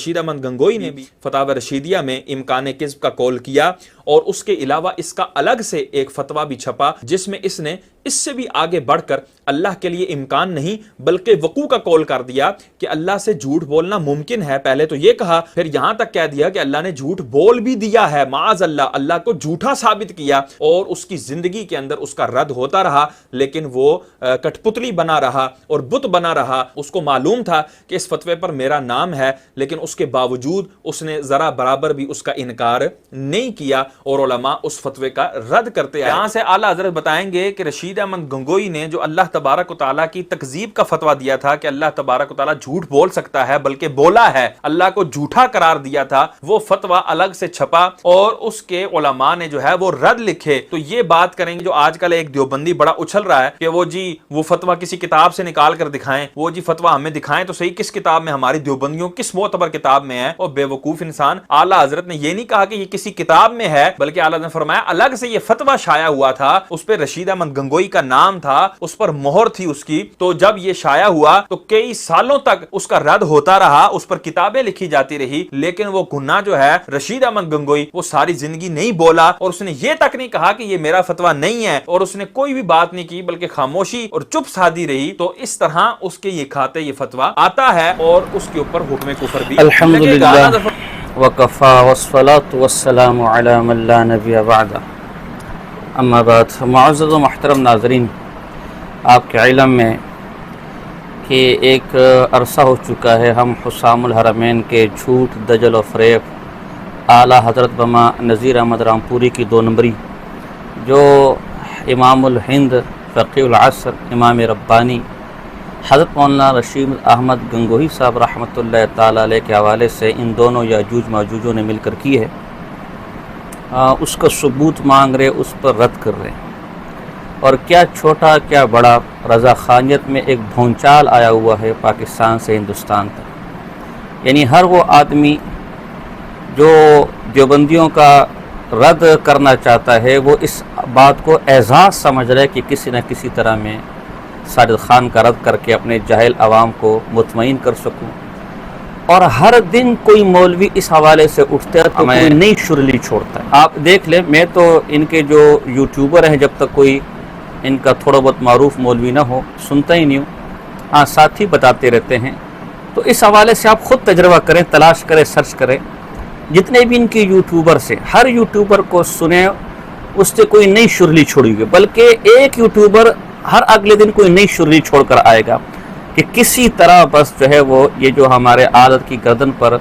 رشید احمد گنگوئی نے بھی فتاوی رشیدیہ میں امکان کذب کا قول کیا، اور اس کے علاوہ اس کا الگ سے ایک فتویٰ بھی چھپا جس میں اس نے اس سے بھی آگے بڑھ کر اللہ کے لیے امکان نہیں بلکہ وقوع کا قول کر دیا کہ اللہ سے جھوٹ بولنا ممکن ہے۔ پہلے تو یہ کہا، پھر یہاں تک کہہ دیا کہ اللہ نے جھوٹ بول بھی دیا ہے، معاذ اللہ، اللہ کو جھوٹا ثابت کیا، اور اس کی زندگی کے اندر اس کا رد ہوتا رہا، لیکن وہ کٹ پتلی بنا رہا اور بت بنا رہا۔ اس کو معلوم تھا کہ اس فتوے پر میرا نام ہے، لیکن اس کے باوجود اس نے ذرا برابر بھی اس کا انکار نہیں کیا، اور علماء اس فتوے کا رد کرتے آئے۔ یہاں سے اعلیٰ حضرت بتائیں گے کہ رشید احمد گنگوئی نے جو اللہ تبارک و تعالیٰ کی تکذیب کا فتویٰ دیا تھا کہ اللہ تبارک و تعالیٰ جھوٹ بول سکتا ہے، بلکہ بولا ہے، اللہ کو جھوٹا قرار دیا تھا، وہ فتویٰ الگ سے چھپا اور اس کے علماء نے جو ہے وہ رد لکھے۔ تو یہ بات کریں گے جو آج کل ایک دیوبندی بڑا اچھل رہا ہے کہ وہ فتویٰ کسی کتاب سے نکال کر دکھائیں، وہ فتویٰ ہمیں دکھائیں تو صحیح کس کتاب میں، ہماری دیوبندیوں کس معتبر کتاب میں ہے، اور بے وقوف انسان۔ اعلیٰ حضرت نے یہ نہیں کہا کہ یہ کسی کتاب میں ہے، بلکہ اعلیٰ حضرت نے فرمایا الگ سے یہ فتویٰ شائع ہوا تھا، اس پہ رشید احمد گنگوئی کا نام تھا، اس پر مہر تھی اس کی، تو جب یہ شائع ہوا تو کئی سالوں تک اس کا رد ہوتا رہا، اس پر کتابیں لکھی جاتی رہی، لیکن وہ گناہ جو ہے رشید احمد گنگوئی وہ ساری زندگی نہیں بولا، اور اس نے یہ تک نہیں کہا کہ یہ میرا فتویٰ نہیں ہے، اور اس نے کوئی بھی بات نہیں کی بلکہ خاموشی اور چپ سادھی رہی۔ تو اس طرح اس کے یہ کھاتے یہ فتویٰ آتا ہے اور اس کے اوپر حکم کفر بھی الحمدللہ وکفا والصلاة والسلام علی من لا نبی بعد، اما بعد۔ معزز و محترم ناظرین، آپ کے علم میں کہ ایک عرصہ ہو چکا ہے ہم حسام الحرمین کے جھوٹ، دجل و فریب اعلیٰ حضرت بما نذیر احمد رامپوری کی 2 نمبری، جو امام الہند فقیہ العصر امام ربانی حضرت مولانا رشید احمد گنگوئی صاحب رحمۃ اللہ تعالیٰ علیہ کے حوالے سے ان دونوں یاجوج ماجوجوں نے مل کر کی ہے، اس کا ثبوت مانگ رہے، اس پر رد کر رہے ہیں۔ اور کیا چھوٹا کیا بڑا رضا خانیت میں ایک بھونچال آیا ہوا ہے پاکستان سے ہندوستان تک، یعنی ہر وہ آدمی جو دیوبندیوں کا رد کرنا چاہتا ہے وہ اس بات کو اعزاز سمجھ رہا ہے کہ کسی نہ کسی طرح میں ساجد خان کا رد کر کے اپنے جاہل عوام کو مطمئن کر سکوں، اور ہر دن کوئی مولوی اس حوالے سے اٹھتا ہے تو کوئی نئی شرلی چھوڑتا ہے۔ آپ دیکھ لیں، میں تو ان کے جو یوٹیوبر ہیں جب تک کوئی ان کا تھوڑا بہت معروف مولوی نہ ہو سنتا ہی نہیں ہوں، ہاں ساتھی بتاتے رہتے ہیں۔ تو اس حوالے سے آپ خود تجربہ کریں، تلاش کریں، سرچ کریں، جتنے بھی ان کے یوٹیوبر سے ہر یوٹیوبر کو سنیں، اس سے کوئی نئی شرلی چھوڑی ہوئی، بلکہ ایک یوٹیوبر ہر اگلے دن کوئی نئی شرلی چھوڑ کر آئے گا کہ کسی طرح بس جو ہے وہ یہ جو ہمارے عادت کی گردن پر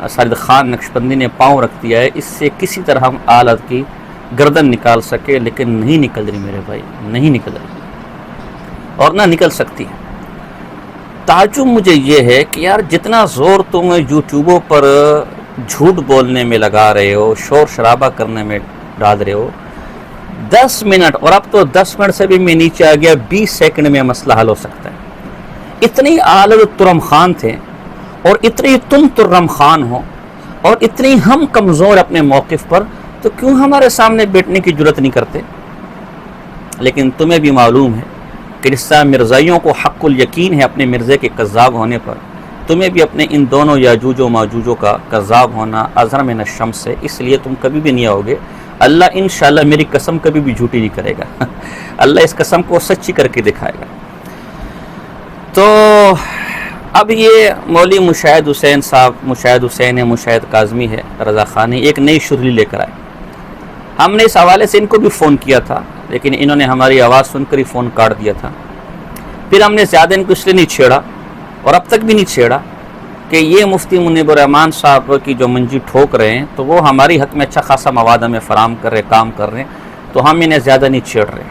ساجد خان نقشبندی نے پاؤں رکھ دیا ہے، اس سے کسی طرح ہم عادت کی گردن نکال سکے، لیکن نہیں نکل رہی میرے بھائی، نہیں نکل رہی اور نہ نکل سکتی ہے۔ تعجب مجھے یہ ہے کہ یار جتنا زور تم یوٹیوبوں پر جھوٹ بولنے میں لگا رہے ہو، شور شرابہ کرنے میں ڈال رہے ہو، 10 منٹ، اور اب تو 10 منٹ سے بھی میں نیچے آ گیا، 20 سیکنڈ میں مسئلہ حل ہو سکتا ہے۔ اتنی اعلی ترم خان تھے اور اتنی تم ترم خان ہو اور اتنی ہم کمزور اپنے موقف پر، تو کیوں ہمارے سامنے بیٹھنے کی جرت نہیں کرتے؟ لیکن تمہیں بھی معلوم ہے کہ جس طرح مرزائیوں کو حق الیقین ہے اپنے مرزے کے کذاب ہونے پر، تمہیں بھی اپنے ان دونوں یاجوج و ماجوجوں کا کذاب ہونا اظہر من الشمس ہے، اس لیے تم کبھی بھی نہیں آؤ گے۔ اللہ انشاءاللہ میری قسم کبھی بھی جھوٹی نہیں کرے گا، اللہ اس قسم کو سچی کر کے دکھائے گا۔ تو اب یہ مولوی مشاہد حسین صاحب، مشاہد حسین ہے، مشاہد کاظمی ہے، رضا خانی، ایک نئی شرلی لے کر آئے۔ ہم نے اس حوالے سے ان کو بھی فون کیا تھا، لیکن انہوں نے ہماری آواز سن کر ہی فون کاٹ دیا تھا۔ پھر ہم نے زیادہ ان کو اس لیے نہیں چھیڑا، اور اب تک بھی نہیں چھیڑا، کہ یہ مفتی منیب الرحمان صاحب کی جو منجی ٹھوک رہے ہیں تو وہ ہماری حق میں اچھا خاصا مواد ہمیں فراہم کر رہے، کام کر رہے ہیں، تو ہم انہیں زیادہ نہیں چھیڑ رہے،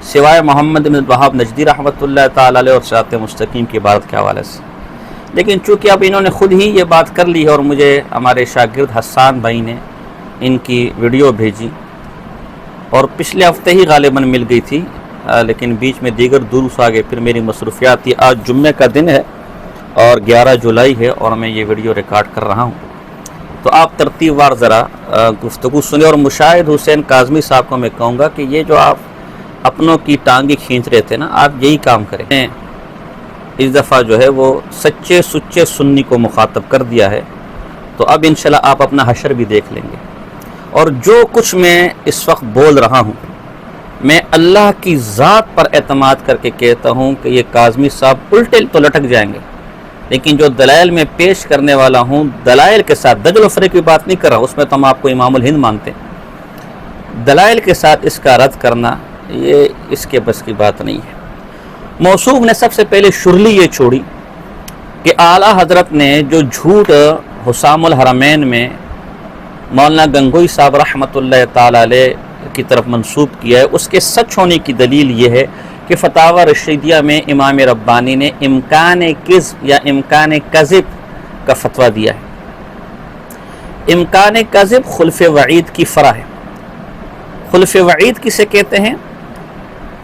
سوائے محمد بن وہاب نجدی رحمۃ اللہ تعالی علیہ اور صراط مستقیم کی عبارت کے حوالے سے۔ لیکن چونکہ اب انہوں نے خود ہی یہ بات کر لی ہے، اور مجھے ہمارے شاگرد حسان بھائی نے ان کی ویڈیو بھیجی، اور پچھلے ہفتے ہی غالباً مل گئی تھی، لیکن بیچ میں دیگر دروس آ گئے، پھر میری مصروفیات تھی۔ آج جمعے کا دن ہے اور 11 جولائی ہے، اور میں یہ ویڈیو ریکارڈ کر رہا ہوں، تو آپ ترتیب وار ذرا گفتگو سنیں۔ اور مشاہد حسین کاظمی صاحب کو میں کہوں گا کہ یہ جو آپ اپنوں کی ٹانگیں کھینچ رہے تھے نا، آپ یہی کام کریں، اس دفعہ جو ہے وہ سچے سچے سنی کو مخاطب کر دیا ہے، تو اب انشاءاللہ آپ اپنا حشر بھی دیکھ لیں گے۔ اور جو کچھ میں اس وقت بول رہا ہوں، میں اللہ کی ذات پر اعتماد کر کے کہتا ہوں کہ یہ کاظمی صاحب الٹے تو لٹک جائیں گے، لیکن جو دلائل میں پیش کرنے والا ہوں، دلائل کے ساتھ، دجل و فریق کی بات نہیں کر رہا، اس میں تو ہم آپ کو امام الہند مانتے ہیں، دلائل کے ساتھ اس کا رد کرنا یہ اس کے بس کی بات نہیں ہے۔ موصوف نے سب سے پہلے شرلی یہ چھوڑی کہ اعلیٰ حضرت نے جو جھوٹ حسام الحرمین میں مولانا گنگوئی صاحب رحمۃ اللہ تعالی علیہ کی طرف منسوب کیا ہے، اس کے سچ ہونے کی دلیل یہ ہے کہ فتاوی رشیدیہ میں امام ربانی نے امکان کذب یا امکان کذب کا فتویٰ دیا ہے۔ امکان کذب خلف وعید کی فرع ہے۔ خلف وعید کسے کہتے ہیں؟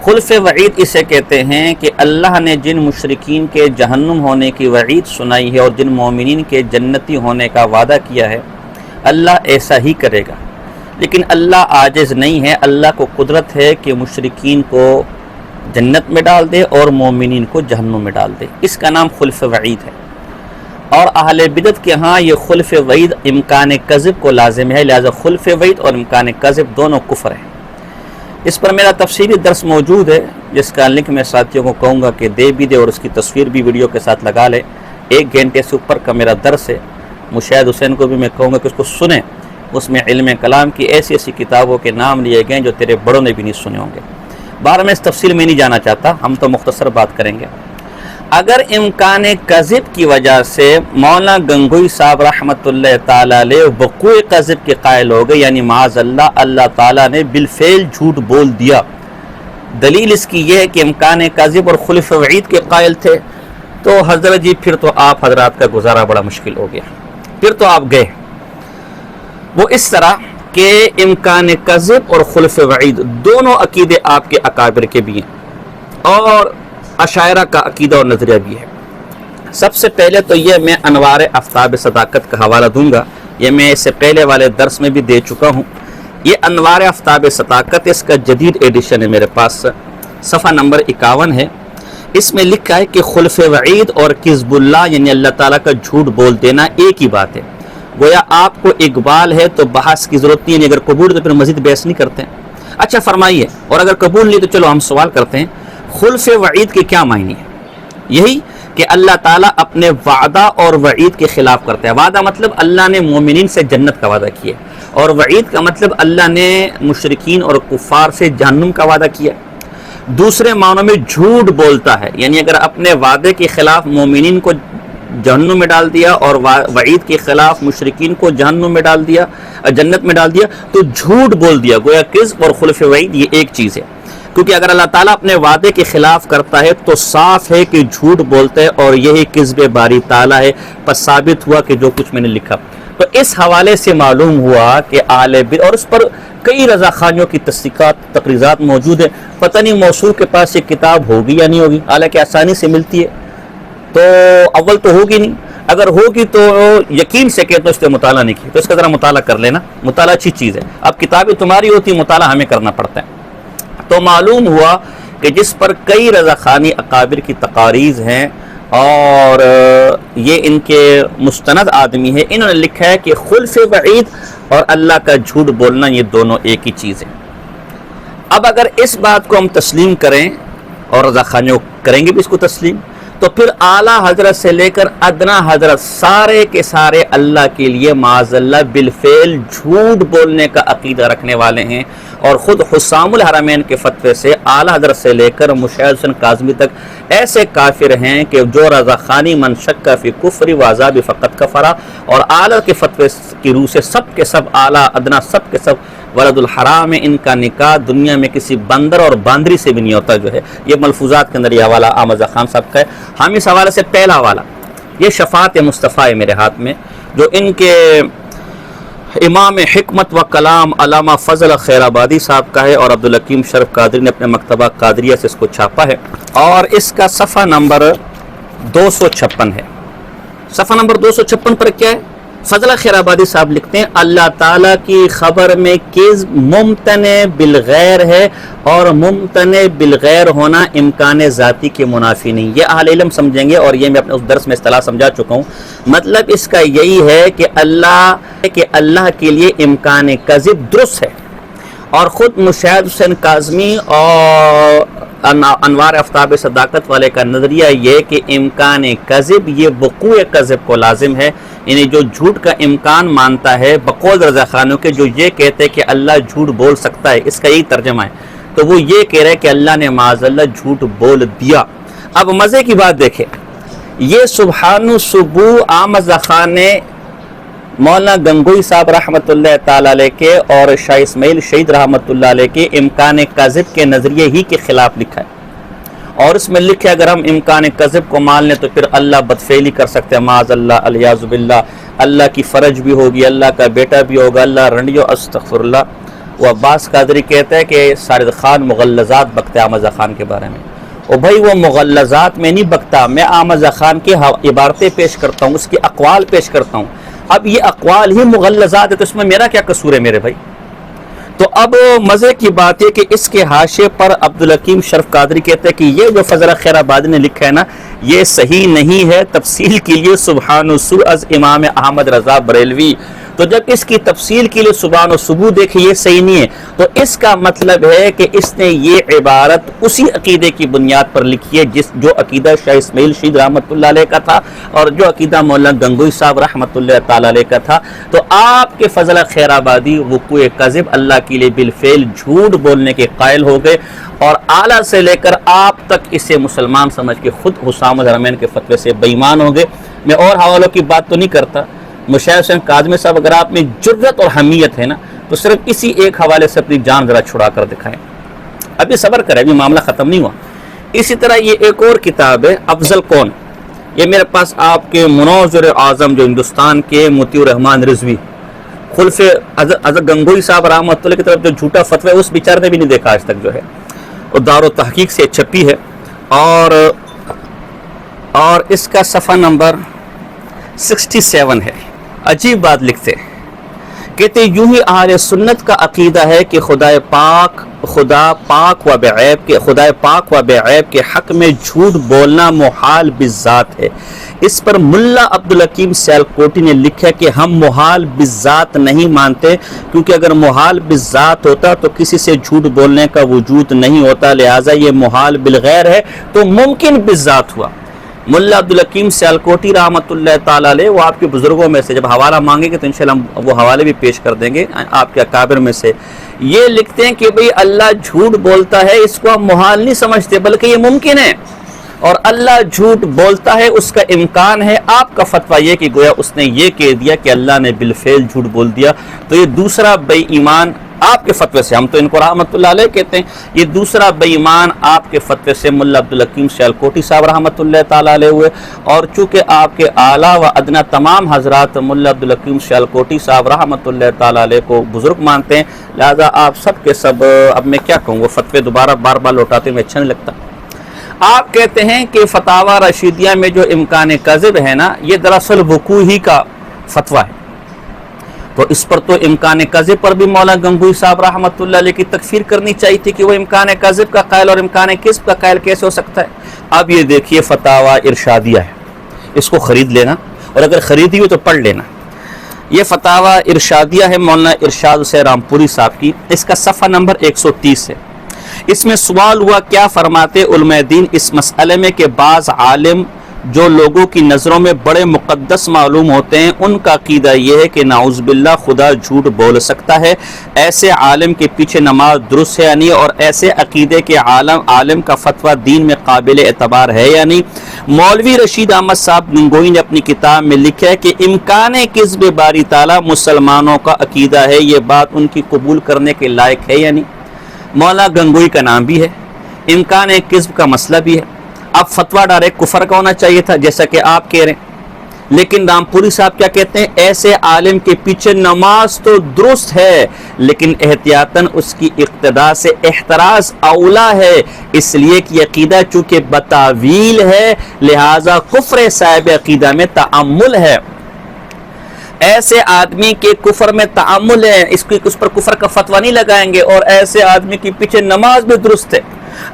خلف وعید اسے کہتے ہیں کہ اللہ نے جن مشرکین کے جہنم ہونے کی وعید سنائی ہے اور جن مومنین کے جنتی ہونے کا وعدہ کیا ہے، اللہ ایسا ہی کرے گا، لیکن اللہ عاجز نہیں ہے، اللہ کو قدرت ہے کہ مشرکین کو جنت میں ڈال دے اور مومنین کو جہنم میں ڈال دے۔ اس کا نام خلف وعید ہے، اور اہل بدعت کے ہاں یہ خلف وعید امکان کذب کو لازم ہے، لہذا خلف وعید اور امکان کذب دونوں کفر ہیں۔ اس پر میرا تفصیلی درس موجود ہے، جس کا لنک میں ساتھیوں کو کہوں گا کہ دے بھی دے، اور اس کی تصویر بھی ویڈیو کے ساتھ لگا لے۔ 1 گھنٹے سے اوپر کا میرا درس ہے، مشاہد حسین کو بھی میں کہوں گا کہ اس کو سنیں۔ اس میں علم کلام کی ایسی ایسی کتابوں کے نام لیے گئے جو تیرے بڑوں نے بھی نہیں سنے ہوں گے۔ بار میں اس تفصیل میں نہیں جانا چاہتا، ہم تو مختصر بات کریں گے۔ اگر امکان کذب کی وجہ سے مولانا گنگوئی صاحب رحمۃ اللہ تعالی علیہ وقوع کذب کے قائل ہو گئے، یعنی معاذ اللہ، اللہ تعالیٰ نے بالفعل جھوٹ بول دیا، دلیل اس کی یہ ہے کہ امکان کذب اور خلف وعید کے قائل تھے، تو حضرت جی پھر تو آپ حضرات کا گزارا بڑا مشکل ہو گیا، پھر تو آپ گئے۔ وہ اس طرح کہ امکان کذب اور خلف وعید دونوں عقیدے آپ کے اکابر کے بھی ہیں، اور اشاعرہ کا عقیدہ اور نظریہ بھی ہے۔ سب سے پہلے تو یہ میں انوار آفتاب صداقت کا حوالہ دوں گا، یہ میں اس سے پہلے والے درس میں بھی دے چکا ہوں۔ یہ انوار آفتاب صداقت، اس کا جدید ایڈیشن ہے میرے پاس، صفحہ نمبر 51 ہے۔ اس میں لکھا ہے کہ خلف وعید اور کذب اللہ یعنی اللہ تعالیٰ کا جھوٹ بول دینا ایک ہی بات ہے۔ گویا آپ کو اقبال ہے تو بحث کی ضرورت نہیں ہے، اگر قبول تو پھر مزید بحث نہیں کرتے ہیں۔ اچھا فرمائیے، اور اگر قبول نہیں تو چلو ہم سوال کرتے ہیں، خلف وعید کے کیا معنی ہے؟ یہی کہ اللہ تعالیٰ اپنے وعدہ اور وعید کے خلاف کرتا ہے۔ وعدہ مطلب اللہ نے مومنین سے جنت کا وعدہ کیا، اور وعید کا مطلب اللہ نے مشرکین اور کفار سے جہنم کا وعدہ کیا۔ دوسرے معنوں میں جھوٹ بولتا ہے، یعنی اگر اپنے وعدے کے خلاف مومنین کو جہنم میں ڈال دیا اور وعید کے خلاف مشرکین کو جہنم میں ڈال دیا، جنت میں ڈال دیا، تو جھوٹ بول دیا۔ گویا کذب اور خلف وعید یہ ایک چیز ہے، کیونکہ اگر اللہ تعالیٰ اپنے وعدے کے خلاف کرتا ہے تو صاف ہے کہ جھوٹ بولتا ہے، اور یہی کذب باری تعالیٰ ہے۔ پس ثابت ہوا کہ جو کچھ میں نے لکھا، تو اس حوالے سے معلوم ہوا کہ اہل بدعت، اور اس پر کئی رضا خانیوں کی تصدیقات تقریرات موجود ہیں، پتہ نہیں موصول کے پاس یہ کتاب ہوگی یا نہیں ہوگی، حالانکہ آسانی سے ملتی ہے، تو اول تو ہوگی نہیں، اگر ہوگی تو یقین سے کہتے ہیں اس نے مطالعہ نہیں کیا، تو اس کا ذرا مطالعہ کر لینا، مطالعہ اچھی چیز ہے۔ اب کتابیں تمہاری ہوتی، مطالعہ ہمیں کرنا پڑتا ہے۔ تو معلوم ہوا کہ جس پر کئی رضا خانی اکابر کی تقاریز ہیں، اور یہ ان کے مستند آدمی ہے، انہوں نے لکھا ہے کہ خلف وعید اور اللہ کا جھوٹ بولنا یہ دونوں ایک ہی چیز ہے۔ اب اگر اس بات کو ہم تسلیم کریں، اور رضا خانیوں کریں گے بھی اس کو تسلیم، تو پھر اعلیٰ حضرت سے لے کر ادنا حضرت سارے کے سارے اللہ کے لیے معاذ اللہ بالفعل جھوٹ بولنے کا عقیدہ رکھنے والے ہیں، اور خود حسام الحرمین کے فتوے سے اعلیٰ حضرت سے لے کر مشاہد حسین کاظمی تک ایسے کافر ہیں کہ جو رضا خانی من شک فی کفر و عذاب فقط کفرا، اور اعلیٰ کے فتوے کی روح سے سب کے سب اعلیٰ ادنا سب کے سب ولد الحرام، ان کا نکاح دنیا میں کسی بندر اور باندری سے بھی نہیں ہوتا۔ جو ہے یہ ملفوظات کے اندر یہ حوالہ احمد خان صاحب کا ہے۔ ہم اس حوالے سے پہلا حوالہ، یہ شفاعت مصطفیٰ ہے میرے ہاتھ میں، جو ان کے امام حکمت و کلام علامہ فضل خیر آبادی صاحب کا ہے، اور عبدالحکیم شرف قادری نے اپنے مکتبہ قادریہ سے اس کو چھاپا ہے، اور اس کا صفحہ نمبر 256 ہے۔ صفحہ نمبر 256 پر کیا ہے؟ فضل خیر آبادی صاحب لکھتے ہیں اللہ تعالیٰ کی خبر میں کذب ممتنع بالغیر ہے، اور ممتنع بالغیر ہونا امکان ذاتی کے منافی نہیں۔ یہ اہل علم سمجھیں گے، اور یہ میں اپنے اس درس میں اصطلاح سمجھا چکا ہوں۔ مطلب اس کا یہی ہے کہ اللہ کے لیے امکان کذب درست ہے، اور خود مشاہد حسین کاظمی اور انوار آفتاب صداقت والے کا نظریہ یہ کہ امکان کذب یہ وقوع کذب کو لازم ہے، یعنی جو جھوٹ کا امکان مانتا ہے بقول رضا خانوں کے، جو یہ کہتے ہیں کہ اللہ جھوٹ بول سکتا ہے، اس کا یہی ترجمہ ہے، تو وہ یہ کہہ رہے کہ اللہ نے معاذ اللہ جھوٹ بول دیا۔ اب مزے کی بات دیکھیں، یہ سبحان صبو آمزہ خان نے مولانا گنگوئی صاحب رحمۃ اللہ تعالیٰ علیہ کے اور شاہ اسماعیل شہید رحمۃ اللہ علیہ کے امکان کذب کے نظریے ہی کے خلاف لکھا ہے، اور اس میں لکھا ہے اگر ہم امکان کذب کو مان لیں تو پھر اللہ بدفعلی کر سکتے ہیں، معاذ اللہ الیاذ باللہ، اللہ کی فرج بھی ہوگی، اللہ کا بیٹا بھی ہوگا، اللہ رنڈیو استغفر اللہ۔ وہ عباس قادری کہتا ہے کہ سارد خان مغلظات بکتے ہیں آمزہ خان کے بارے میں، اور بھائی وہ مغلظات میں نہیں بکتا، میں آمزہ خان کی عبارتیں پیش کرتا ہوں، اس کے اقوال پیش کرتا ہوں۔ اب یہ اقوال ہی مغلظات ہے تو اس میں میرا کیا قصور ہے میرے بھائی؟ تو اب مزے کی بات ہے کہ اس کے حاشیے پر عبدالحکیم شرف قادری کہتے ہیں کہ یہ جو فضل خیر آبادی نے لکھا ہے نا، یہ صحیح نہیں ہے، تفصیل کے لیے سبحان سو از امام احمد رضا بریلوی۔ تو جب اس کی تفصیل کے لیے سبحان و ثبوت دیکھیں یہ صحیح نہیں ہے، تو اس کا مطلب ہے کہ اس نے یہ عبارت اسی عقیدے کی بنیاد پر لکھی ہے جو عقیدہ شاہ اسماعیل شہید رحمۃ اللہ علیہ کا تھا، اور جو عقیدہ مولانا گنگوئی صاحب رحمۃ اللہ تعالیٰ علیہ کا تھا۔ تو آپ کے فضل خیر آبادی وقوع کذب اللہ کے لیے بالفعل جھوٹ بولنے کے قائل ہو گئے، اور اعلیٰ سے لے کر آپ تک اسے مسلمان سمجھ کے خود حسام الحرمین کے فتوے سے بے ایمان ہو گئے۔ میں اور حوالوں کی بات تو نہیں کرتا، مشاہد حسین کاظمی صاحب اگر آپ میں جرت اور حمیت ہے نا تو صرف اسی ایک حوالے سے اپنی جان ذرا چھڑا کر دکھائیں۔ ابھی صبر کریں، ابھی معاملہ ختم نہیں ہوا۔ اسی طرح یہ ایک اور کتاب ہے افضل کون، یہ میرے پاس آپ کے مناظر اعظم جو ہندوستان کے مطیع الرحمان رضوی خلف حضرت گنگوئی صاحب رحمۃ اللہ کی طرف جو جھوٹا فتوی ہے اس بیچارے نے بھی نہیں دیکھا آج تک، جو ہے وہ دار و تحقیق سے چھپی ہے، اور اس کا صفحہ نمبر 67 ہے۔ عجیب بات لکھتے کہتے یوں ہی اہل سنت کا عقیدہ ہے کہ خدا پاک و بے عیب کے حق میں جھوٹ بولنا محال بالذات ہے۔ اس پر ملا عبدالحکیم سیالکوٹی نے لکھا کہ ہم محال بالذات نہیں مانتے، کیونکہ اگر محال بالذات ہوتا تو کسی سے جھوٹ بولنے کا وجود نہیں ہوتا، لہٰذا یہ محال بالغیر ہے تو ممکن بالذات ہوا۔ ملا عبدالحکیم سیالکوٹی رحمۃ اللہ تعالیٰ علیہ وہ آپ کے بزرگوں میں سے، جب حوالہ مانگیں گے تو انشاءاللہ ہم وہ حوالے بھی پیش کر دیں گے، آپ کے اکابر میں سے یہ لکھتے ہیں کہ بھئی اللہ جھوٹ بولتا ہے، اس کو ہم محال نہیں سمجھتے بلکہ یہ ممکن ہے، اور اللہ جھوٹ بولتا ہے اس کا امکان ہے۔ آپ کا فتویٰ یہ کہ گویا اس نے یہ کہہ دیا کہ اللہ نے بالفعل جھوٹ بول دیا، تو یہ دوسرا بے ایمان آپ کے فتوے سے، ہم تو ان کو رحمت اللہ علیہ کہتے ہیں، یہ دوسرا بے ایمان آپ کے فتوے سے ملا عبدالحکیم سیالکوٹی صاحب رحمت اللہ تعالیٰ علیہ ہوئے، اور چونکہ آپ کے اعلیٰ و ادنا تمام حضرات ملا عبدالحکیم سیالکوٹی صاحب رحمت اللہ تعالیٰ علیہ کو بزرگ مانتے ہیں، لہذا آپ سب کے سب، اب میں کیا کہوں، وہ فتوے دوبارہ بار بار لوٹاتے میں اچھا نہیں لگتا۔ آپ کہتے ہیں کہ فتاوی رشیدیہ میں جو امکان کذب ہے نا، یہ دراصل وقوع ہی کا فتویٰ ہے، تو اس پر تو امکان کذب پر بھی مولانا گنگوئی صاحب رحمۃ اللہ علیہ کی تکفیر کرنی چاہیے تھی کہ وہ امکان کذب کا قائل اور امکان کذب کا قائل کیسے ہو سکتا ہے۔ اب یہ دیکھیے فتاوی ارشادیہ ہے، اس کو خرید لینا، اور اگر خریدی ہوئی تو پڑھ لینا۔ یہ فتاوی ارشادیہ ہے مولانا ارشاد حسین رامپوری صاحب کی، اس کا صفحہ نمبر 130 ہے۔ اس میں سوال ہوا کیا فرماتے علماء دین اس مسئلے میں کہ بعض عالم جو لوگوں کی نظروں میں بڑے مقدس معلوم ہوتے ہیں، ان کا عقیدہ یہ ہے کہ نعوذ باللہ خدا جھوٹ بول سکتا ہے، ایسے عالم کے پیچھے نماز درست ہے یا نہیں، اور ایسے عقیدے کے عالم کا فتویٰ دین میں قابل اعتبار ہے یا نہیں۔ مولوی رشید احمد صاحب گنگوئی نے اپنی کتاب میں لکھا ہے کہ امکان کذب باری تعالیٰ مسلمانوں کا عقیدہ ہے، یہ بات ان کی قبول کرنے کے لائق ہے یا نہیں۔ مولانا گنگوئی کا نام بھی ہے، امکان کذب کا مسئلہ بھی ہے۔ اب فتویٰ ڈائریکٹ کفر کا ہونا چاہیے تھا جیسا کہ آپ کہہ رہے ہیں، لیکن رامپوری صاحب کیا کہتے ہیں، ایسے عالم کے پیچھے نماز تو درست ہے لیکن احتیاطاً اس کی اقتداء سے احتراز اولا ہے، اس لیے کہ عقیدہ چونکہ بتاویل ہے لہذا کفر صاحب عقیدہ میں تعمل ہے۔ ایسے آدمی کے کفر میں تعامل ہے، اس پر کفر کا فتویٰ نہیں لگائیں گے، اور ایسے آدمی کے پیچھے نماز بھی درست ہے۔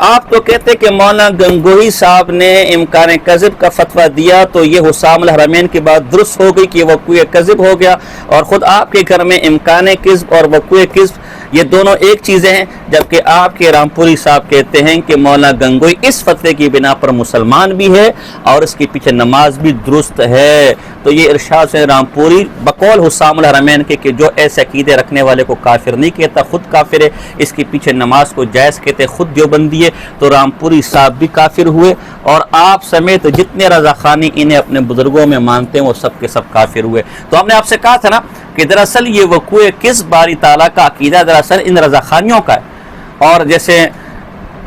آپ تو کہتے کہ مولانا گنگوہی صاحب نے امکان کذب کا فتویٰ دیا تو یہ حسام الحرمین کی بات درست ہو گئی کہ وقوع کذب ہو گیا، اور خود آپ کے گھر میں امکان کذب اور وقوع کذب یہ دونوں ایک چیزیں ہیں، جبکہ آپ کے رامپوری صاحب کہتے ہیں کہ مولانا گنگوہی اس فتوے کی بنا پر مسلمان بھی ہے اور اس کے پیچھے نماز بھی درست ہے۔ تو یہ ارشاد سے رامپوری بقول حسام الحرمین کے کہ جو ایسے عقیدے رکھنے والے کو کافر نہیں کہتا، خود کافر ہے، اس کے پیچھے نماز کو جائز کہتے، خود دیوبندی ہے، تو رامپوری صاحب بھی کافر ہوئے، اور آپ سمیت جتنے رضاخانی انہیں اپنے بزرگوں میں مانتے ہیں وہ سب کے سب کافر ہوئے۔ تو ہم نے آپ سے کہا تھا نا کہ دراصل یہ وقوع کس باری تعالیٰ کا عقیدہ دراصل ان رضاخانیوں کا ہے، اور جیسے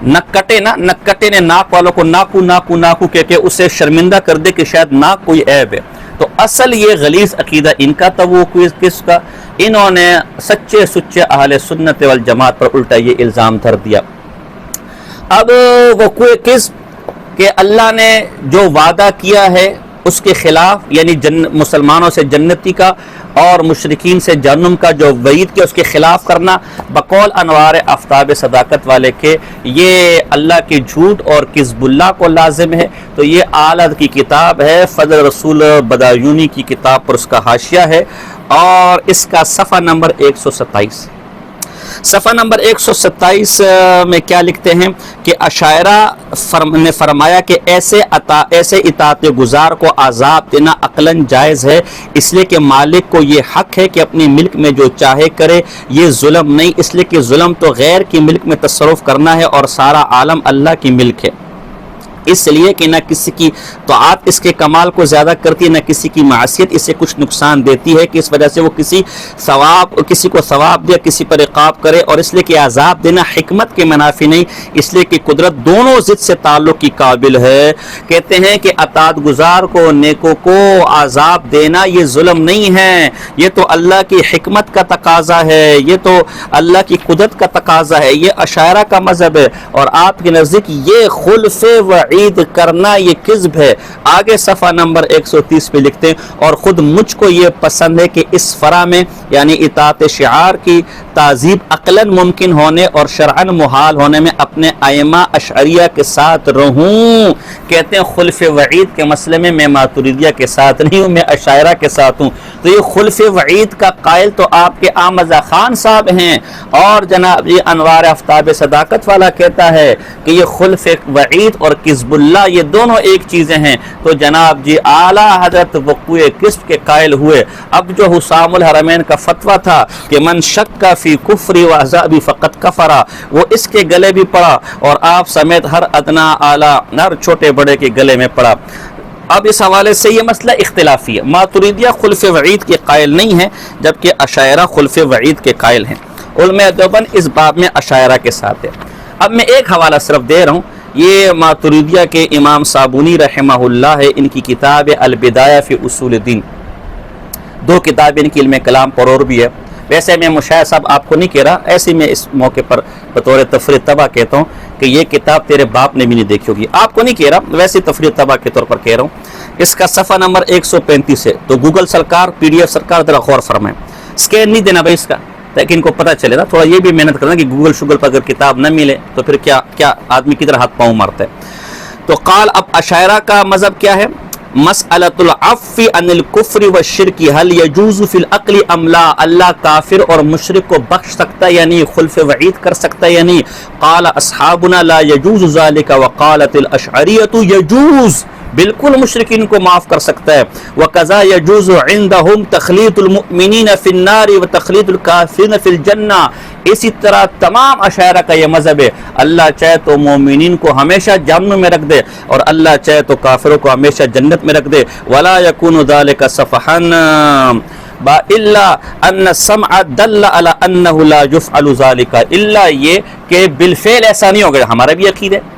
نکٹے نے ناک والوں کو ناکو ناکو ناکو کہہ کے اسے شرمندہ کر دے کہ شاید ناک کوئی عیب ہے، تو اصل یہ غلیظ عقیدہ ان کا تھا وقوع کس کا۔ انہوں نے سچے سچے اہل سنت والجماعت پر الٹا یہ الزام دھر دیا۔ اب وقوع کس کہ اللہ نے جو وعدہ کیا ہے اس کے خلاف، یعنی مسلمانوں سے جنتی کا اور مشرکین سے جہنم کا جو وعید کیا اس کے خلاف کرنا، بقول انوار آفتاب صداقت والے کے یہ اللہ کے جھوٹ اور کذب اللہ کو لازم ہے۔ تو یہ اعلیٰ کی کتاب ہے، فضل رسول بدایونی کی کتاب پر اس کا حاشیہ ہے، اور اس کا صفحہ نمبر 127 صفحہ نمبر 127 میں کیا لکھتے ہیں کہ اشاعرہ نے فرمایا کہ ایسے اطاعت گزار کو عذاب دینا عقلاً جائز ہے، اس لیے کہ مالک کو یہ حق ہے کہ اپنی ملک میں جو چاہے کرے، یہ ظلم نہیں، اس لیے کہ ظلم تو غیر کی ملک میں تصرف کرنا ہے، اور سارا عالم اللہ کی ملک ہے، اس لیے کہ نہ کسی کی طاعت اس کے کمال کو زیادہ کرتی ہے، نہ کسی کی معصیت اسے کچھ نقصان دیتی ہے کہ اس وجہ سے وہ کسی کو ثواب دے، کسی پر عقاب کرے، اور اس لیے کہ عذاب دینا حکمت کے منافی نہیں، اس لیے کہ قدرت دونوں ضد سے تعلق کی قابل ہے۔ کہتے ہیں کہ اطاعت گزار کو، نیکوں کو عذاب دینا یہ ظلم نہیں ہے، یہ تو اللہ کی حکمت کا تقاضا ہے، یہ تو اللہ کی قدرت کا تقاضا ہے، یہ اشاعرہ کا مذہب ہے، اور آپ کے نزدیک یہ خلف وعید کرنا یہ کذب ہے۔ آگے صفحہ نمبر 130 پہ لکھتے ہیں، اور خود مجھ کو یہ پسند ہے کہ اس فرا میں یعنی اطاعت شعار کی تعذیب عقلاً ممکن ہونے اور شرعاً محال ہونے میں اپنے ائمہ اشعریہ کے ساتھ رہوں۔ کہتے ہیں خلف وعید کے مسئلے میں میں ماتریدیہ کے ساتھ نہیں ہوں، میں اشاعرہ کے ساتھ ہوں۔ تو یہ خلف وعید کا قائل تو آپ کے آمزہ خان صاحب ہیں، اور جناب یہ انوار آفتاب صداقت والا کہتا ہے کہ یہ خلف وعید اور کذب اللہ یہ دونوں ایک چیزیں ہیں۔ تو جناب جی اعلیٰ حضرت وقوع کذب کے قائل ہوئے۔ اب جو حسام الحرمین کا فتویٰ تھا کہ من شک فی کفری و عذابی فقط کفرا، وہ اس کے گلے بھی پڑا، اور آپ سمیت ہر ادنا اعلیٰ ہر چھوٹے بڑے کے گلے میں پڑا۔ اب اس حوالے سے یہ مسئلہ اختلافی ہے، ماتریدیہ خلف وعید کے قائل نہیں ہیں، جبکہ اشاعرہ خلف وعید کے قائل ہیں۔ علماء دیوبند اس باب میں اشاعرہ کے ساتھ ہے۔ اب میں ایک حوالہ صرف دے رہا ہوں، یہ ماتریدیہ کے امام صابونی رحمہ اللہ ہے، ان کی کتاب البدایہ فی اصول الدین، دو کتابیں ان کی علم کلام پر اور بھی ہے۔ ویسے میں مشاہد صاحب آپ کو نہیں کہہ رہا، ایسے میں اس موقع پر بطور تفریح طبع کہتا ہوں کہ یہ کتاب تیرے باپ نے بھی نہیں دیکھی ہوگی، آپ کو نہیں کہہ رہا، ویسے تفریح طبع کے طور پر کہہ رہا ہوں۔ اس کا صفحہ نمبر 135 ہے، تو گوگل سرکار PDF سرکار ذرا غور فرمائیں، اسکین نہیں دینا بھائی اس کا، تاکہ ان کو پتہ چلے نا، تھوڑا یہ بھی محنت کرنا کہ گوگل شگل پر اگر کتاب نہ ملے تو پھر کیا آدمی کی طرح ہاتھ پاؤں مارتا ہے۔ تو قال اب اشاعرہ کا مذہب کیا ہے؟ مسئلۃ العفو عن الکفر والشرک هل یجوز فی العقل ام لا، اللہ کافر اور مشرک کو بخش سکتا ہے یعنی خلف وعید کر سکتا ہے یعنی؟ قال اصحابنا لا یجوز ذلك وقالت الاشعریۃ یجوز، بالکل مشرکین کو معاف کر سکتا ہے۔ وَقَذَا يَجُوزُ عِنْدَهُمْ تَخْلِيدُ الْمُؤْمِنِينَ فِي النَّارِ وَتَخْلِيدُ الْكَافِرِينَ فِي الْجَنَّةِ، اسی طرح تمام اشاعرہ کا یہ مذہب ہے، اللہ چاہے تو مومنین کو ہمیشہ جہنم میں رکھ دے، اور اللہ چاہے تو کافروں کو ہمیشہ جنت میں رکھ دے۔ وَلَا يَكُونُ ذَلِكَ صَفْحًا الا ان السمع دل على انه لا يفعل ذلك، الا یہ کہ بالفعل ایسا نہیں ہوگا، ہمارا بھی عقیدہ ہے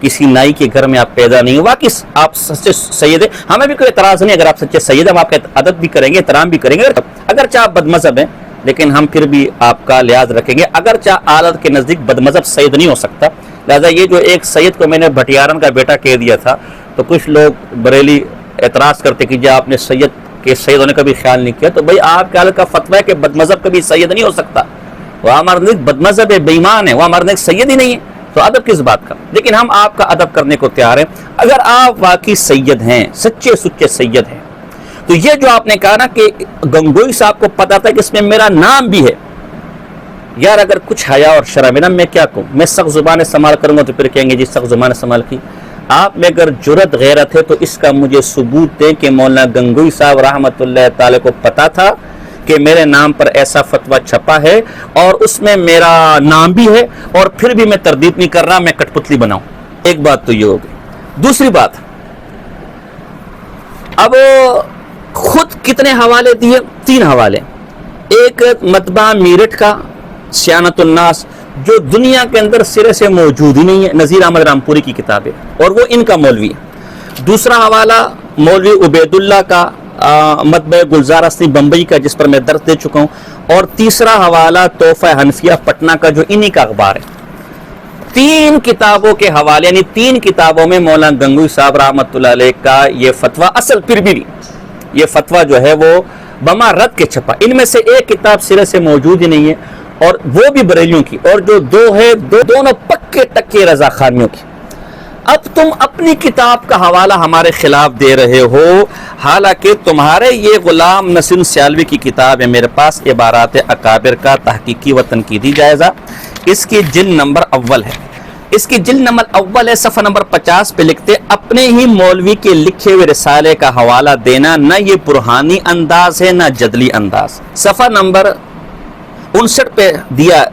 کسی نائی کے گھر میں آپ پیدا نہیں ہوئے، واقعی آپ سچے سید ہیں، ہمیں بھی کوئی اعتراض نہیں اگر آپ سچے سید ہیں، ہم آپ کا ادب بھی کریں گے، احترام بھی کریں گے، اگرچہ آپ بد مذہب ہیں لیکن ہم پھر بھی آپ کا لحاظ رکھیں گے، اگرچہ عالت کے نزدیک بد مذہب سید نہیں ہو سکتا۔ لہٰذا یہ جو ایک سید کو میں نے بھٹیارن کا بیٹا کہہ دیا تھا تو کچھ لوگ بریلی اعتراض کرتے کہ جب آپ نے سید کے سید ہونے کا بھی خیال نہیں کیا، تو بھائی آپ کے حالت کا فتویٰ ہے کہ بد مذہب کبھی سید نہیں ہو سکتا، وہ ہمارے نزدیک بد مذہب ہے، بے ایمان ہے، وہ ہمارے نزدیک سید ہی نہیں ہے، تو ادب کس بات کا؟ لیکن ہم آپ کا ادب کرنے کو تیار ہیں اگر آپ واقعی سید ہیں، سچے سچے سید ہیں۔ تو یہ جو آپ نے کہا نا کہ گنگوئی صاحب کو پتا تھا کہ اس میں میرا نام بھی ہے، یار اگر کچھ حیا اور شرم ہے نا، میں کیا کہوں، میں سخت زبان استعمال کروں گا تو پھر کہیں گے جی سخت زبان استعمال کی۔ آپ میں اگر جرت غیرت ہے تو اس کا مجھے ثبوت دیں کہ مولانا گنگوئی صاحب رحمۃ اللہ تعالی کو پتا تھا کہ میرے نام پر ایسا فتویٰ چھپا ہے اور اس میں میرا نام بھی ہے، اور پھر بھی میں تردید نہیں کر رہا میں کٹ پتلی بناؤں۔ ایک بات تو یہ ہو گئی۔ دوسری بات، اب خود کتنے حوالے دیے؟ 3 حوالے۔ ایک مطبع میرٹھ کا سیانت الناس جو دنیا کے اندر سرے سے موجود ہی نہیں ہے، نذیر احمد رامپوری کی کتاب ہے اور وہ ان کا مولوی ہے۔ دوسرا حوالہ مولوی عبید اللہ کا مطبع گلزار اصلی بمبئی کا جس پر میں درس دے چکا ہوں، اور تیسرا حوالہ تحفہ حنفیہ پٹنہ کا جو انہی کا اخبار ہے۔ 3 کتابوں کے حوالے، یعنی 3 کتابوں میں مولانا گنگوئی صاحب رحمۃ اللہ علیہ کا یہ فتویٰ اصل پھر بھی یہ فتویٰ جو ہے وہ بما رد کے چھپا۔ ان میں سے ایک کتاب سرے سے موجود ہی نہیں ہے اور وہ بھی بریلیوں کی، اور جو 2 ہے دونوں پکے ٹکے رضا خانیوں کی۔ اب تم اپنی کتاب کا حوالہ ہمارے خلاف دے رہے ہو، حالانکہ تمہارے یہ غلام نصیر سیالوی کی کتاب ہے میرے پاس، عبارات اکابر کا تحقیقی و تنقیدی جائزہ، اس کی جلد نمبر اول ہے، اس کی جلد نمبر اول ہے، صفحہ نمبر 50 پہ لکھتے اپنے ہی مولوی کے لکھے ہوئے رسالے کا حوالہ دینا نہ یہ برہانی انداز ہے نہ جدلی انداز۔ صفحہ نمبر 59 پہ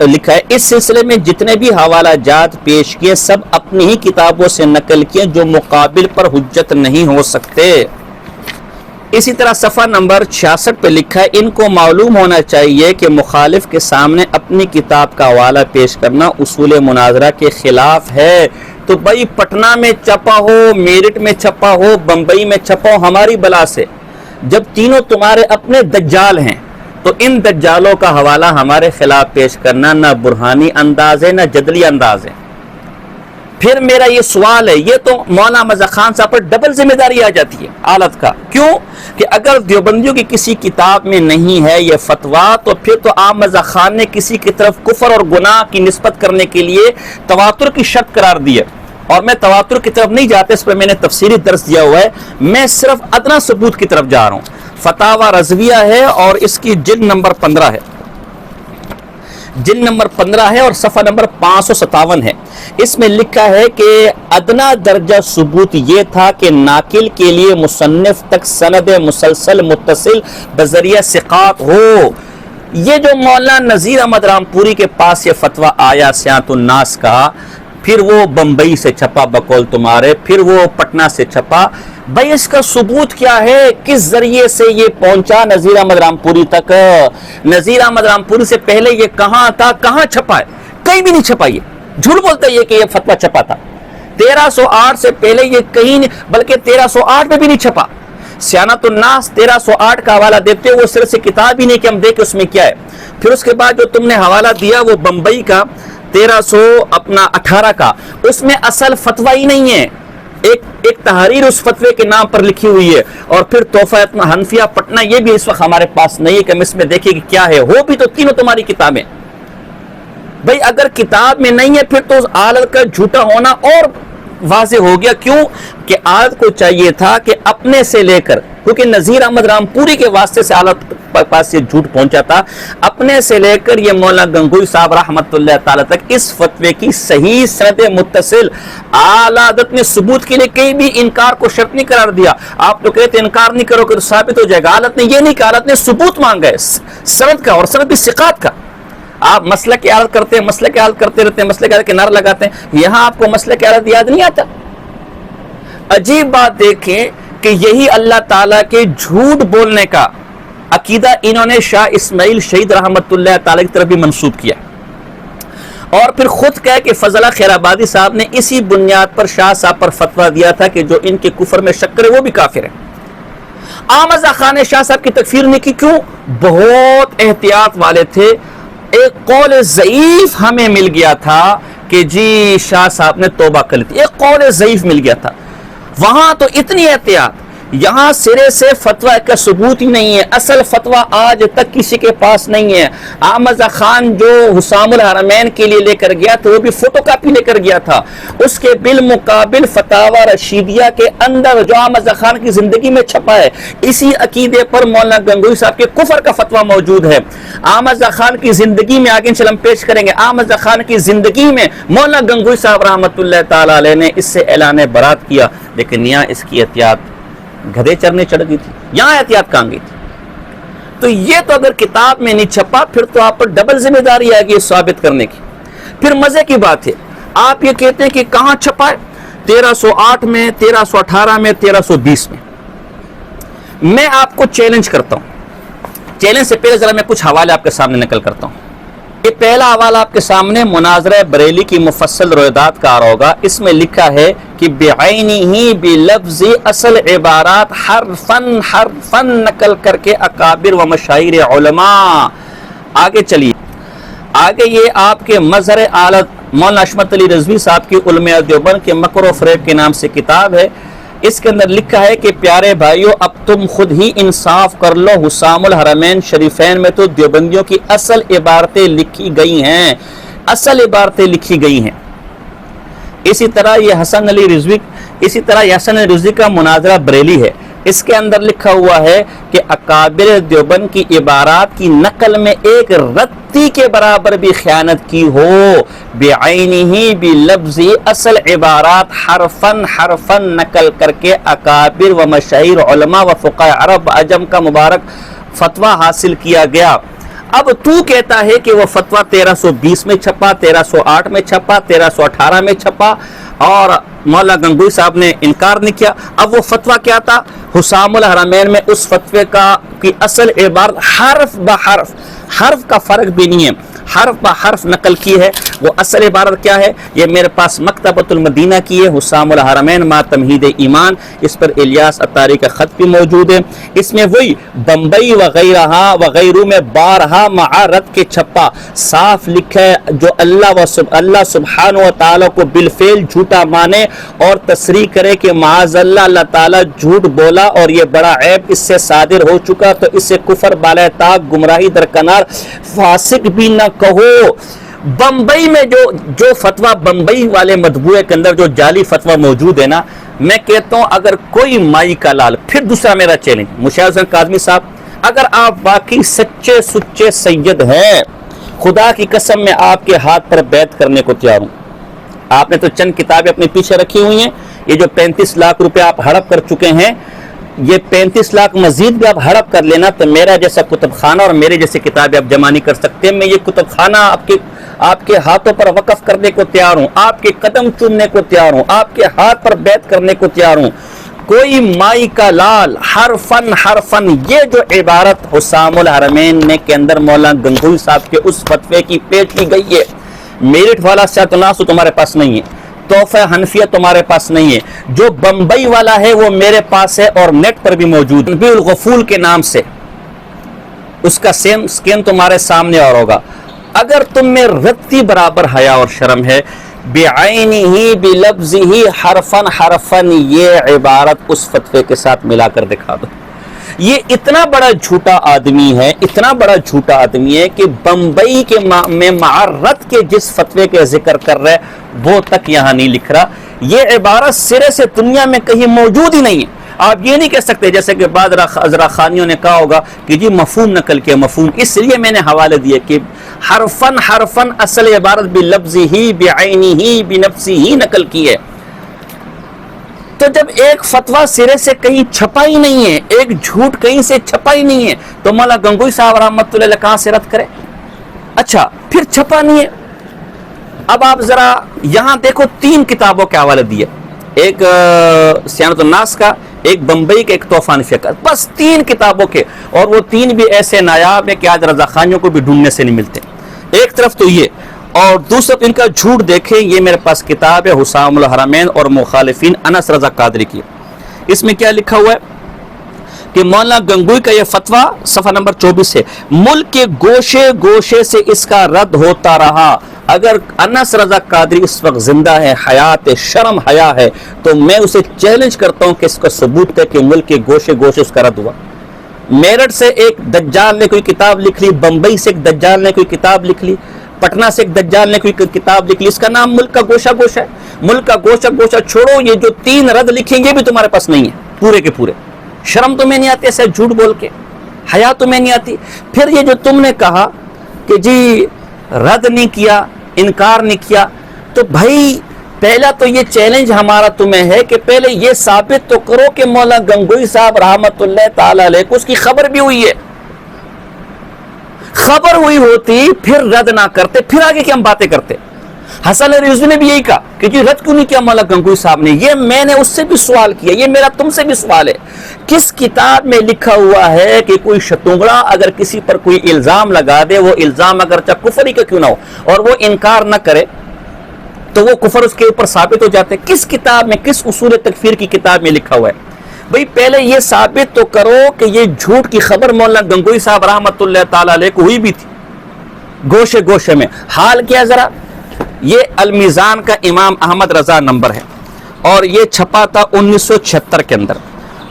لکھا ہے اس سلسلے میں جتنے بھی حوالہ جات پیش کیے سب اپنی ہی کتابوں سے نقل کیے جو مقابل پر حجت نہیں ہو سکتے۔ اسی طرح صفحہ نمبر 66 پہ لکھا ہے ان کو معلوم ہونا چاہیے کہ مخالف کے سامنے اپنی کتاب کا حوالہ پیش کرنا اصول مناظرہ کے خلاف ہے۔ تو بھائی پٹنہ میں چھپا ہو، میرٹھ میں چھپا ہو، بمبئی میں چھپا ہو، ہماری بلا سے، جب تینوں تمہارے اپنے دجال ہیں تو ان دجالوں کا حوالہ ہمارے خلاف پیش کرنا نہ برہانی انداز ہے نہ جدلی انداز ہے۔ پھر میرا یہ سوال ہے، یہ تو مولانا مزہ خان صاحب پر ڈبل ذمہ داری آ جاتی ہے حالت کا، کیوں کہ اگر دیوبندیوں کی کسی کتاب میں نہیں ہے یہ فتویٰ تو پھر تو آپ مزہ خان نے کسی کی طرف کفر اور گناہ کی نسبت کرنے کے لیے تواتر کی شرط قرار دی ہے، اور میں تواتر کی طرف نہیں جاتا، اس پر میں نے تفصیلی درس دیا ہوا ہے، میں صرف ادنا ثبوت کی طرف جا رہا ہوں۔ فتاوی رضویہ ہے اور اس کی جلد نمبر 15 ہے، جلد نمبر 15 ہے اور صفحہ نمبر 557 ہے۔ اس میں لکھا ہے کہ ادنا درجہ ثبوت یہ تھا کہ ناقل کے لیے مصنف تک سند مسلسل متصل بذریعہ ثقات ہو۔ یہ جو مولانا نذیر احمد رامپوری کے پاس یہ فتویٰ آیا سیانت الناس کا، پھر وہ بمبئی سے چھپا بقول تمہارے، پھر وہ پٹنہ سے چھپا، بھائی اس کا ثبوت کیا ہے؟ کس ذریعے سے یہ پہنچا نذیر احمد رامپوری تک؟ نذیر احمد رامپوری سے پہلے یہ کہاں تھا، کہاں چھپا ہے؟ کہیں بھی نہیں چھپا، یہ جھوٹ بولتا ہے یہ کہ یہ فتویٰ چھپا تھا۔ 1308 سے پہلے یہ کہیں نہیں، بلکہ 1308 میں بھی نہیں چھپا۔ سیانت الناس 1308 کا حوالہ دیتے وہ صرف سے کتاب ہی نہیں کہ ہم دیکھیں اس میں کیا ہے۔ پھر اس کے بعد جو تم نے حوالہ دیا وہ بمبئی کا 1318 کا، اس میں اصل فتویٰ ہی نہیں ہے، ایک تحریر اس فتوے کے نام پر لکھی ہوئی ہے، اور پھر تحفہ حنفیہ پٹنہ یہ بھی اس وقت ہمارے پاس نہیں ہے کہ ہم اس میں دیکھیں کہ کیا ہے، ہو بھی تو تینوں تمہاری کتابیں۔ بھائی اگر کتاب میں نہیں ہے پھر تو اس عالت کا جھوٹا ہونا اور واضح ہو گیا، کیوں کہ عالت کو چاہیے تھا کہ اپنے سے لے کر، کیونکہ نذیر احمد رامپوری کے واسطے سے عالت پاس یہ جھوٹ پہنچا تھا، اپنے سے لے کر یہ مولانا گنگوئی صاحب رحمۃ اللہ تعالی تک اس فتوے کی صحیح سند متصل عالت نے ثبوت کے لیے کہیں بھی انکار کو شرط نہیں قرار دیا۔ آپ تو کہتے انکار نہیں کرو کہ ثابت ہو جائے گا، عالت نے یہ نہیں کہا، عالت نے ثبوت مانگا ہے سند کا، اور سند بھی ثقات کا۔ آپ مسئلہ کی عادت کرتے ہیں، مسئلہ کی عادت کرتے رہتے ہیں، مسئلہ کی عادت کے نعرے لگاتے ہیں، یہاں آپ کو مسئلہ کی عادت یاد نہیں آتا۔ عجیب بات دیکھیں کہ یہی اللہ تعالیٰ کے جھوٹ بولنے کا عقیدہ انہوں نے شاہ اسماعیل شہید رحمت اللہ تعالیٰ کی طرف بھی منسوب کیا، اور پھر خود کہے کہ فضلہ خیر آبادی صاحب نے اسی بنیاد پر شاہ صاحب پر فتویٰ دیا تھا کہ جو ان کے کفر میں شک کرے وہ بھی کافر ہے۔ احمد رضا خان نے شاہ صاحب کی تکفیر نہیں کی، کیوں؟ بہت احتیاط والے تھے۔ ایک قول ضعیف ہمیں مل گیا تھا کہ جی شاہ صاحب نے توبہ کر لی تھی، ایک قول ضعیف مل گیا تھا، وہاں تو اتنی احتیاط، یہاں سرے سے فتویٰ کا ثبوت ہی نہیں ہے، اصل فتویٰ آج تک کسی کے پاس نہیں ہے۔ احمد رضا خان جو حسام الحرمین کے لیے لے کر گیا تھا وہ بھی فوٹو کاپی لے کر گیا تھا، اس کے بالمقابل فتاوی رشیدیہ کے اندر جو احمد رضا خان کی زندگی میں چھپا ہے، اسی عقیدے پر مولانا گنگوہی صاحب کے کفر کا فتویٰ موجود ہے۔ احمد رضا خان کی زندگی میں آگے انشاءاللہ ہم پیش کریں گے، احمد رضا خان کی زندگی میں مولانا گنگوہی صاحب رحمۃ اللہ تعالی علیہ نے اس سے اعلان برات کیا، لیکن یہاں اس کی احتیاط گدھے چرنے چڑھ گئی تھی، یہاں احتیاط کہاں گئی تھی؟ تو یہ تو اگر کتاب میں نہیں چھپا پھر تو آپ پر ڈبل ذمہ داری آئے گی یہ ثابت کرنے کی۔ پھر مزے کی بات ہے، آپ یہ کہتے ہیں کہ کہاں چھپا ہے؟ 1308 میں، 1318 میں، 1320 میں۔ میں آپ کو چیلنج کرتا ہوں، چیلنج سے پہلے ذرا میں کچھ حوالے آپ کے سامنے نقل کرتا ہوں۔ یہ پہلا حوالہ آپ کے سامنے مناظرہ بریلی کی مفصل روایات کا آ رہا ہوگا، اس میں لکھا ہے کہ بعینہ بلفظ اصل عبارات حرفاً نقل کر کے اکابر و مشاہیر علماء۔ آگے چلیے، آگے یہ آپ کے مظہر عالت مولانا عصمت علی رضوی صاحب کی علماء دیوبند کے مکر و فریب کے نام سے کتاب ہے، اس کے اندر لکھا ہے کہ پیارے بھائیو اب تم خود ہی انصاف کر لو، حسام الحرمین شریفین میں تو دیوبندیوں کی اصل عبارتیں لکھی گئی ہیں، اصل عبارتیں لکھی گئی ہیں۔ اسی طرح یہ حسن علی رضوی کا مناظرہ بریلی ہے، اس کے اندر لکھا ہوا ہے کہ اکابر دیوبند کی عبارات کی نقل میں ایک رتی کے برابر بھی خیانت کی ہو، بعینہ بلفظ اصل عبارات حرفاً نقل کر کے اکابر و مشاہیر علماء و فقہاء عرب و عجم کا مبارک فتویٰ حاصل کیا گیا۔ اب تو کہتا ہے کہ وہ فتویٰ 1320 میں چھپا، 1308 میں چھپا، 1318 میں چھپا، اور مولانا گنگوہی صاحب نے انکار نہیں کیا۔ اب وہ فتویٰ کیا تھا؟ حسام الحرمین میں اس فتوے کی اصل عبارت حرف بحرف، حرف کا فرق بھی نہیں ہے، حرف بحرف نقل کی ہے۔ وہ اصل عبارت کیا ہے؟ یہ میرے پاس مکتبۃ المدینہ کی ہے، حسام الحرمین ما تمہید ایمان، اس پر الیاس عطاری کا خط بھی موجود ہے۔ اس میں وہی بمبئی وغیرہ میں بارہا معارت کے چھپا صاف لکھا ہے، جو اللہ سبحانہ و تعالیٰ کو بالفعل جھوٹا مانے اور تصریح کرے کہ معاذ اللہ تعالیٰ جھوٹ بولا اور یہ بڑا عیب اس سے صادر ہو چکا، تو اسے کفر بالائے طاق گمراہی درکنار فاسق بھی نہ کہو۔ بمبئی میں جو فتویٰ بمبئی والے مطبوعے کے اندر جو جعلی فتویٰ موجود ہے نا، میں کہتا ہوں اگر کوئی مائی کا لال، پھر دوسرا میرا چیلنج مشاہد حسین کاظمی صاحب، اگر آپ واقعی سچے سچے سید ہیں، خدا کی قسم میں آپ کے ہاتھ پر بیعت کرنے کو تیار ہوں۔ آپ نے تو چند کتابیں اپنے پیچھے رکھی ہوئی ہیں، یہ جو 35 لاکھ روپے آپ ہڑپ کر چکے ہیں، یہ 35 لاکھ مزید بھی آپ ہڑپ کر لینا تو میرا جیسا کتب خانہ اور میرے جیسے کتابیں آپ جمع نہیں کر سکتے۔ میں یہ کتب خانہ آپ کے ہاتھوں پر وقف کرنے کو تیار ہوں، آپ کے قدم چومنے کو تیار ہوں، آپ کے ہاتھ پر بیعت کرنے کو تیار ہوں۔ کوئی مائی کا لال حرفاً یہ جو عبارت حسام الحرمین نے کے اندر مولانا گنگوہی صاحب کے اس فتوے کی پیش کی گئی ہے، میرٹ والا سیاۃ الناس تمہارے پاس نہیں ہے، تحفہ حنفیہ تمہارے پاس نہیں ہے، جو بمبئی والا ہے وہ میرے پاس ہے اور نیٹ پر بھی موجود ہے، نبی الغفول کے نام سے، اس کا سیم سکین تمہارے سامنے اور ہوگا۔ اگر تم میں رتی برابر حیا اور شرم ہے، بعینہ بلفظہ حرفاً یہ عبارت اس فتوے کے ساتھ ملا کر دکھا دو۔ یہ اتنا بڑا جھوٹا آدمی ہے، اتنا بڑا جھوٹا آدمی ہے کہ بمبئی کے میں معرت کے جس فتوے کے ذکر کر رہے وہ تک یہاں نہیں لکھ رہا۔ یہ عبارت سرے سے دنیا میں کہیں موجود ہی نہیں ہے۔ آپ یہ نہیں کہہ سکتے جیسے کہ بعض عذرا خانیوں نے کہا ہوگا کہ جی مفہوم نقل کیا، مفہوم، اس لیے میں نے حوالے دیے کہ حرفاً اصل عبارت بلفظہ بعینہ بنفسہ نقل کی ہے۔ تو جب ایک فتویٰ سرے سے کہیں چھپا ہی نہیں ہے، ایک جھوٹ کہیں سے چھپا ہی نہیں ہے، تو مولانا گنگوہی صاحب رحمۃ اللہ علیہ کہاں سے رد کرے؟ اچھا پھر چھپا نہیں ہے۔ اب آپ ذرا یہاں دیکھو، 3 کتابوں کے حوالے دیے، ایک سیانت الناس کا، ایک بمبئی کا، ایک تحفہ حنفیہ کا، بس 3 کتابوں کے، اور وہ 3 بھی ایسے نایاب ہیں کہ آج رضا خانیوں کو بھی ڈھونڈنے سے نہیں ملتے۔ ایک طرف تو یہ، اور دوسرا ان کا جھوٹ دیکھیں، یہ میرے پاس کتاب ہے حسام الحرمین اور مخالفین انس رضا قادری کی، اس میں کیا لکھا ہوا ہے کہ مولانا گنگوئی کا یہ فتویٰ صفحہ نمبر 24 ہے، ملک کے گوشے گوشے سے اس کا رد ہوتا رہا، اگر انس رضا قادری اس وقت زندہ ہے، حیات شرم حیا ہے، تو میں اسے چیلنج کرتا ہوں کہ اس کا ثبوت ہے کہ ملک کے گوشے گوشے اس کا رد ہوا۔ میرٹھ سے ایک دجال نے کوئی کتاب لکھ لی، بمبئی سے ایک دجال نے کوئی کتاب لکھ لی، پٹنہ سے ایک دجال نے کوئی کتاب لکھ لی، اس کا نام ملک کا گوشہ گوشہ ہے۔ ملک کا گوشہ گوشہ چھوڑو، یہ جو 3 رد لکھیں گے بھی تمہارے پاس نہیں ہے پورے کے پورے۔ شرم تمہیں نہیں آتی ایسے جھوٹ بول کے، حیا تمہیں نہیں آتی؟ پھر یہ جو تم نے کہا کہ جی رد نہیں کیا، انکار نہیں کیا، تو بھائی پہلا تو یہ چیلنج ہمارا تمہیں ہے کہ پہلے یہ ثابت تو کرو کہ مولانا گنگوئی صاحب رحمت اللہ تعالی علیہ کو اس کی خبر بھی ہوئی ہے۔ خبر ہوئی ہوتی پھر رد نہ کرتے، پھر آگے کی ہم باتیں کرتے۔ حسن رضوی نے بھی یہی کہا کہ جی رد کیوں نہیں کیا مولانا گنگوئی صاحب نے؟ یہ میں نے اس سے بھی سوال کیا، یہ میرا تم سے بھی سوال ہے، کس کتاب میں لکھا ہوا ہے کہ کوئی شتونگڑا اگر کسی پر کوئی الزام لگا دے، وہ الزام اگرچہ کفری کا کیوں نہ ہو اور وہ انکار نہ کرے تو وہ کفر اس کے اوپر ثابت ہو جاتے؟ کس کتاب میں، کس اصول تکفیر کی کتاب میں لکھا ہوا ہے؟ بھئی پہلے یہ ثابت تو کرو کہ یہ جھوٹ کی خبر مولانا گنگوئی صاحب رحمت اللہ تعالی علیہ کو ہوئی بھی تھی گوشے گوشے میں۔ حال کیا ذرا، یہ المیزان کا امام احمد رضا نمبر ہے اور یہ چھپا تھا 1976 کے اندر۔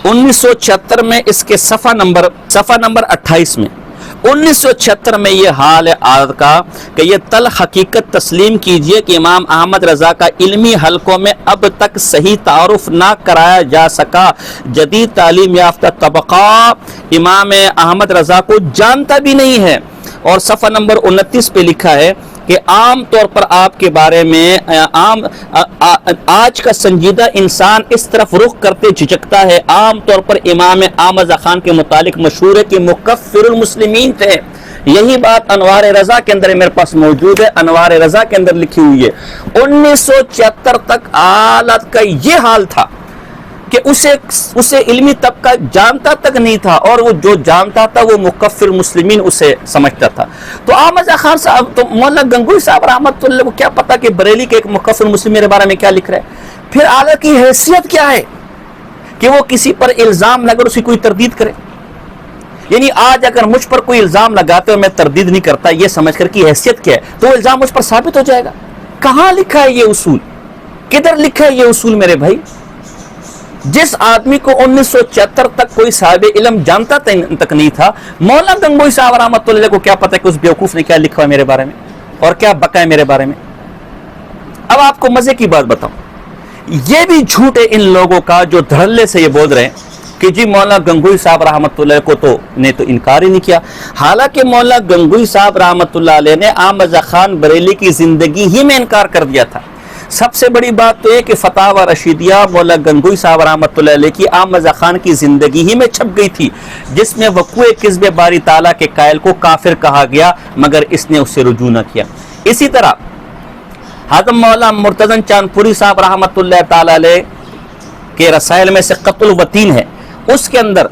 1976 میں اس کے صفحہ نمبر 28 میں 1976 میں یہ حال ہے عادت کا کہ یہ تلخ حقیقت تسلیم کیجئے کہ امام احمد رضا کا علمی حلقوں میں اب تک صحیح تعارف نہ کرایا جا سکا، جدید تعلیم یافتہ طبقہ امام احمد رضا کو جانتا بھی نہیں ہے۔ اور صفحہ نمبر 29 پہ لکھا ہے کہ عام طور پر آپ کے بارے میں آج کا سنجیدہ انسان اس طرف رخ کرتے جھجکتا ہے، عام طور پر امام احمد رضا خان کے متعلق مشہور ہے کہ مکفر المسلمین تھے۔ یہی بات انوار رضا کے اندر میرے پاس موجود ہے، انوار رضا کے اندر لکھی ہوئی ہے۔ 1976 تک حالت کا یہ حال تھا کہ اسے علمی طبقہ جانتا تک نہیں تھا، اور وہ جو جانتا تھا وہ مکفر مسلمین اسے سمجھتا تھا۔ تو احمد رضا خان صاحب، تو مولانا گنگوئی صاحب رحمت اللہ کو کیا پتا کہ بریلی کے ایک مکفر مسلم میرے بارے میں کیا لکھ رہا ہے؟ پھر اعلیٰ کی حیثیت کیا ہے کہ وہ کسی پر الزام لگا اس کی کوئی تردید کرے؟ یعنی آج اگر مجھ پر کوئی الزام لگاتے ہو میں تردید نہیں کرتا یہ سمجھ کر کی حیثیت کیا ہے، تو وہ الزام مجھ پر ثابت ہو جائے گا۔ کہاں لکھا ہے یہ اصول؟ کدھر لکھا ہے یہ اصول میرے بھائی؟ جس آدمی کو 1976 تک کوئی صاحب علم جانتا تک نہیں تھا، مولانا گنگوئی صاحب رحمۃ اللہ کو کیا پتا کہ اس بیوقوف نے کیا لکھا ہے میرے بارے میں اور کیا بکا ہے میرے بارے میں۔ اب آپ کو مزے کی بات بتاؤں، یہ بھی جھوٹ ہے ان لوگوں کا جو دھڑلے سے یہ بول رہے ہیں کہ جی مولانا گنگوئی صاحب رحمۃ اللہ کو تو انکار ہی نہیں کیا، حالانکہ مولانا گنگوئی صاحب رحمۃ اللہ علیہ نے احمد رضا خان بریلی کی زندگی ہی میں انکار کر دیا تھا۔ سب سے بڑی بات تو یہ کہ فتاوی رشیدیہ مولانا گنگوئی صاحب رحمۃ اللہ علیہ کی احمد رضا خان کی زندگی ہی میں چھپ گئی تھی، جس میں وقوع کذب باری تعالیٰ کے قائل کو کافر کہا گیا مگر اس نے اس سے رجوع نہ کیا۔ اسی طرح حضرت مولانا مرتضی چاندپوری صاحب رحمۃ اللہ تعالی علیہ کے رسائل میں سے قتل الوطین ہے، اس کے اندر